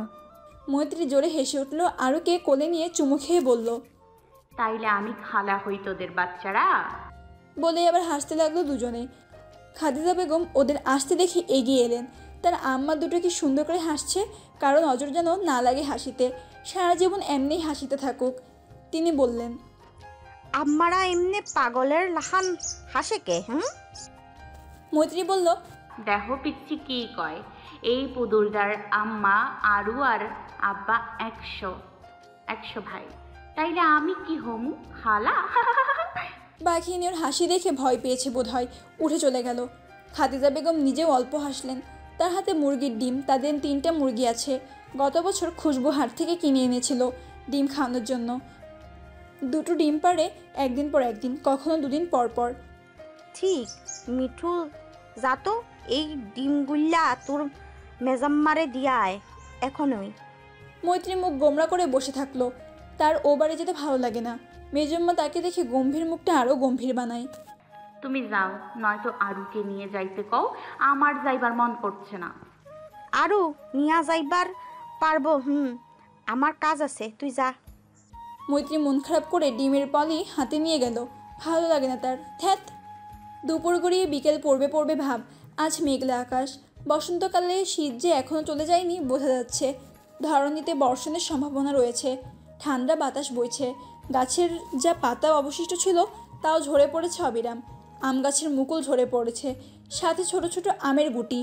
মৈত্রী জোরে হেসে উঠল। আরুকে কোলে নিয়ে চুমু খেয়ে বলল, তাইলে আমি খালা হই তোদের বাচ্চারা? বলে আবার হাসতে লাগলো দুজনে। খাদিজা বেগম ওদের আসতে দেখে এগিয়ে এলেন। তার আম্মা দুটো কি সুন্দর করে হাসছে, কারণ নজর যেন না লাগে হাসিতে, সারা জীবন এমনিই হাসিতে থাকুক। তিনি বললেন, আম্মারা এমনি পাগলের লাহান হাসে কে? মৈত্রী বলল, দেখো পিচ্ছি কি কয়, এই পুদুলদার আম্মা আরু আর আব্বা 100 ভাই, তাইলে আমি কি হমু খালা? বাঘিনী ওর হাসি দেখে ভয় পেয়েছে বোধ হয়, উঠে চলে গেল। খাদিজা বেগম নিজেও অল্প হাসলেন। তার হাতে মুরগির ডিম, তাদের 3টে মুরগি আছে। গত বছর খুশবু হাট থেকে কিনে এনেছিল ডিম খাওয়ানোর জন্য। 2টো ডিম পারে একদিন পর একদিন, কখনো 2 দিন পর পর। ঠিক মিঠু, যা তো এই ডিমগুল্লা তোর মেজাম্মারে দিয়ায় এখনই। মৈত্রী মুখ গোমরা করে বসে থাকলো। তার ও বাড়ি যেতে ভালো লাগে না। মেজম্মা তাকে দেখে গম্ভীর মুখটা আরও গম্ভীর বানায়। তুমি যাও, নয়তো আরুকে নিয়ে যাইতে কও, আমার যাইবার মন করছে না। আরু নিয়া যাইবার পারবো, আমার কাজ আছে, তুই যা। মৈত্রী মন খারাপ করে ডিমের পলি হাতে নিয়ে গেল। ভালো লাগে না তার, ধ্যাত। দুপুর গড়িয়ে বিকেল পড়বে ভাব। আজ মেঘলা আকাশ। বসন্তকালে শীত যে এখনও চলে যায়নি বোঝা যাচ্ছে। ধরণীতে বর্ষণের সম্ভাবনা রয়েছে। ঠান্ডা বাতাস বইছে। গাছের যা পাতা অবশিষ্ট ছিল তাও ঝরে পড়েছে অবিরাম। আম গাছের মুকুল ঝরে পড়েছে, সাথে ছোট ছোট আমের গুটি।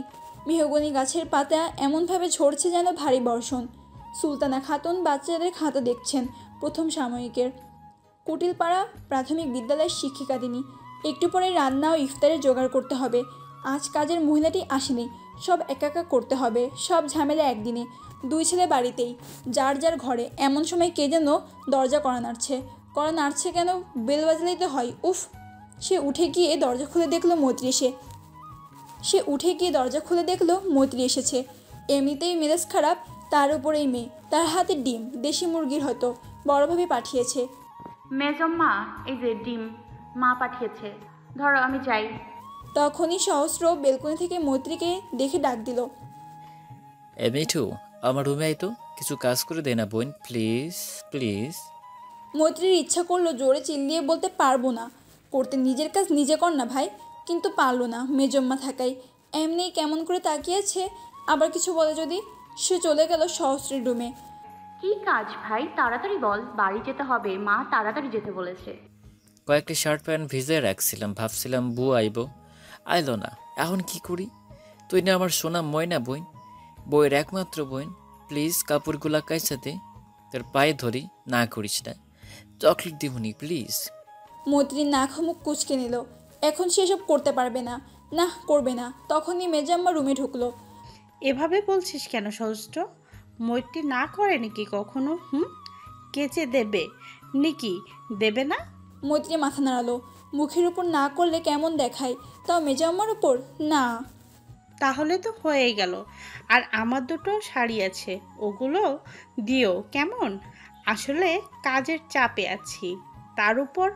মেহগনি গাছের পাতা এমনভাবে ঝরছে যেন ভারী বর্ষণ। সুলতানা খাতুন বাচ্চাদের খাতা দেখছেন, প্রথম সাময়িকের। কুটিলপাড়া প্রাথমিক বিদ্যালয়ের শিক্ষিকা তিনি। একটু পরে রান্না ও ইফতারের জোগাড় করতে হবে। আজ কাজের মহিলাটি আসেনি, সব একা করতে হবে, সব ঝামেলা একদিনে। 2 ছেলে বাড়িতেই, যার যার ঘরে। এমন সময় কে যেন দরজা কড়া নাড়ছে কেন, বেল বাজলেই তো হয়। উফ! সে উঠে গিয়ে দরজা খুলে দেখলো মৈত্রী এসেছে। এমনিতেই মেজাজ খারাপ, তার উপরেই মেয়ে। তার হাতে ডিম, দেশি মুরগির হয়তো, বড়ভাবে পাঠিয়েছে। মেজম্মা, এই যে ডিম মা পাঠিয়েছে, ধরো আমি যাই। তখনই সহস্র বেলকনি থেকে মৈত্রীকে দেখে ডাক দিল, এ মিঠু, আমার রুমে আই তো, কিছু কাজ করে দে না বোন, প্লিজ প্লিজ। মৈত্রীর ইচ্ছা করলো জোরে চিল্লিয়ে বলতে, পারবো না করতে, নিজের কাজ নিজে কর না ভাই, কিন্তু পারলো না মেজম্মা থাকায়। এমনিই কেমন করে তাকিয়েছে, আবার কিছু বলে যদি। সে চলে গেল সহস্রের রুমে। কি কাজ ভাই, তাড়াতাড়ি বল, বাড়ি যেতে হবে, মা তাড়াতাড়ি যেতে বলেছে। কয়েকটি শার্ট প্যান্ট ভিজে রাখছিলাম, ভাবছিলাম বউ আইলো না, এখন কি করি? তুই না আমার সোনা ময়না বোন, বইয়ের একমাত্র বোন, প্লিজ কাপড়গুলা কাইসাতে তোর পায়ে ধরি, না করিস না, চকলেট দিবনি প্লিজ। মৈত্রী নাক মুখ কুচকে নিল। এখন সে এসব করতে পারবে না, না করবে না। তখনই মেজাম্মা রুমে ঢুকলো। এভাবে বলছিস কেন সহস্র? মৈত্রী না করে নাকি কখনো? কেচে দেবে নাকি? দেবে না? মৈত্রী মাথা নাড়ালো। মুখের উপর না করলে কেমন দেখায়, তাও মেজাম্মার উপর না। তাহলে তো হয়ে গেল। আর আমার 2টো শাড়ি আছে, ওগুলো দিও কেমন? আসলে কাজের চাপে আছি, তার উপর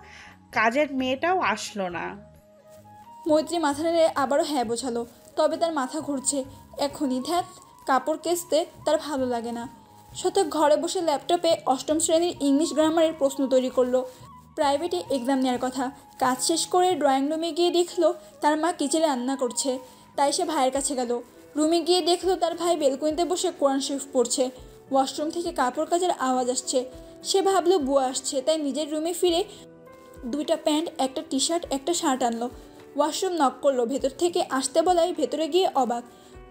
কাজের মেয়েটাও আসলো না। মৈত্রী মাথা নেড়ে আবারও হ্যাঁ বোঝালো, তবে তার মাথা ঘুরছে এখনই। ধ্যাত, কাপড় কেচতে তার ভালো লাগে না। শতক ঘরে বসে ল্যাপটপে 8ম শ্রেণীর ইংলিশ গ্রামারের প্রশ্ন তৈরি করলো। প্রাইভেটে এক্সাম নেওয়ার কথা। কাজ শেষ করে ড্রয়িং রুমে গিয়ে দেখলো তার মা কিচেনে রান্না করছে, তাই সে ভাইয়ের কাছে গেল। রুমে গিয়ে দেখলো তার ভাই বেলকনিতে বসে কোরআন শরীফ পড়ছে। ওয়াশরুম থেকে কাপড় কাচার আওয়াজ আসছে। সে ভাবলো বুয়া আসছে, তাই নিজের রুমে ফিরে 2টা প্যান্ট, একটা টি-শার্ট, একটা শার্ট আনলো। ওয়াশরুম নক করলো, ভেতর থেকে আসতে বলায় ভেতরে গিয়ে অবাক।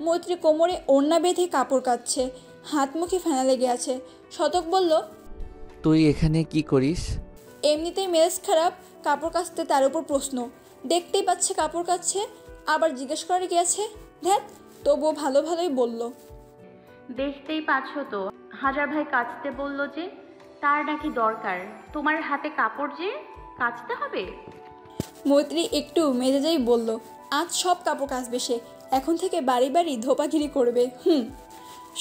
মৈত্রী কোমরে ওড়না বেঁধে কাপড় কাচ্ছে, হাত মুখে ফেনা লেগে আছে। শতক বলল, তুই এখানে কি করিস? এমনিতেই মেজাজ খারাপ, কাপড় কাচতে তার উপর প্রশ্ন। দেখতেই পাচ্ছে কাপড় কাচ্ছে, আবার জিজ্ঞেস করার কি আছে? ধ্যাত, তবুও ভালোই বলল, দেখতেই পাচ্ছ তো, হাজার ভাই কাচতে বলল যে, তার নাকি দরকার, তোমার হাতে কাপড় যে কাচতে হবে। মৈত্রী একটু মেজাজেই বলল, আজ সব কাপড় কাচবে সে, এখন থেকে বাড়ি ধোপাগিরি করবে।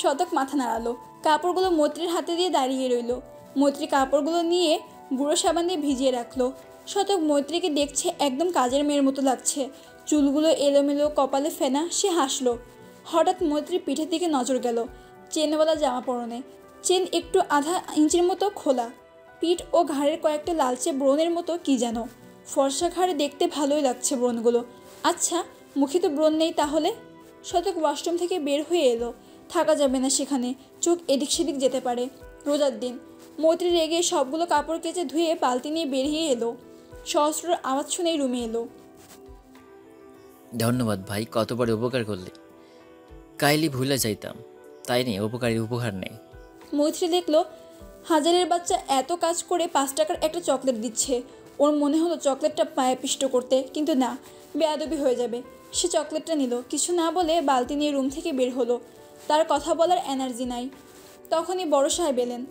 শতক মাথা নাড়ালো। কাপড়গুলো মৈত্রীর হাতে দিয়ে দাঁড়িয়ে রইল। মৈত্রী কাপড়গুলো নিয়ে গুঁড়ো সাবান দিয়ে ভিজিয়ে রাখলো। শতক মৈত্রীকে দেখছে, একদম কাজের মেয়ের মতো লাগছে। চুলগুলো এলোমেলো, কপালে ফেনা। সে হাসলো। হঠাৎ মৈত্রীর পিঠের দিকে নজর গেল। চেনওয়ালা জামা পরনে, চেন একটু আধা ইঞ্চির মতো খোলা, পিঠ ও ঘাড়ের কয়েকটা লালচে ব্রণের মতো কি যেন। ফর্সা ঘাড়ে দেখতে ভালোই লাগছে ব্রণগুলো। আচ্ছা, মুখে তো ব্রণ নেই তাহলে? শতক ওয়াশরুম থেকে বের হয়ে এলো। থাকা যাবে না সেখানে, চোখ এদিক সেদিক যেতে পারে। রোজার দিন। মৈত্রী রেগে সবগুলো কাপড় কেচে ধুয়ে বালতি নিয়ে বেরিয়ে এলো। সহস্রর আওয়াজ শুনেই রুমে এলো। ধন্যবাদ ভাই, কত বড় উপকার করলে। কাইলি ভুলে যাইতাম। তাই নেই, উপকারী উপকার নেই। মৈত্রী দেখলো হাজারের বাচ্চা এত কাজ করে 5 টাকার একটা চকলেট দিচ্ছে। ওর মনে হলো চকলেটটা পায়ে পিষ্ট করতে, কিন্তু না, বেয়াদবি হয়ে যাবে। সে চকলেটটা নিল, কিছু না বলে বালতি নিয়ে রুম থেকে বের হলো। তার কথা বলার এনার্জি নাই। তখনই বড় সাহেব এলেন।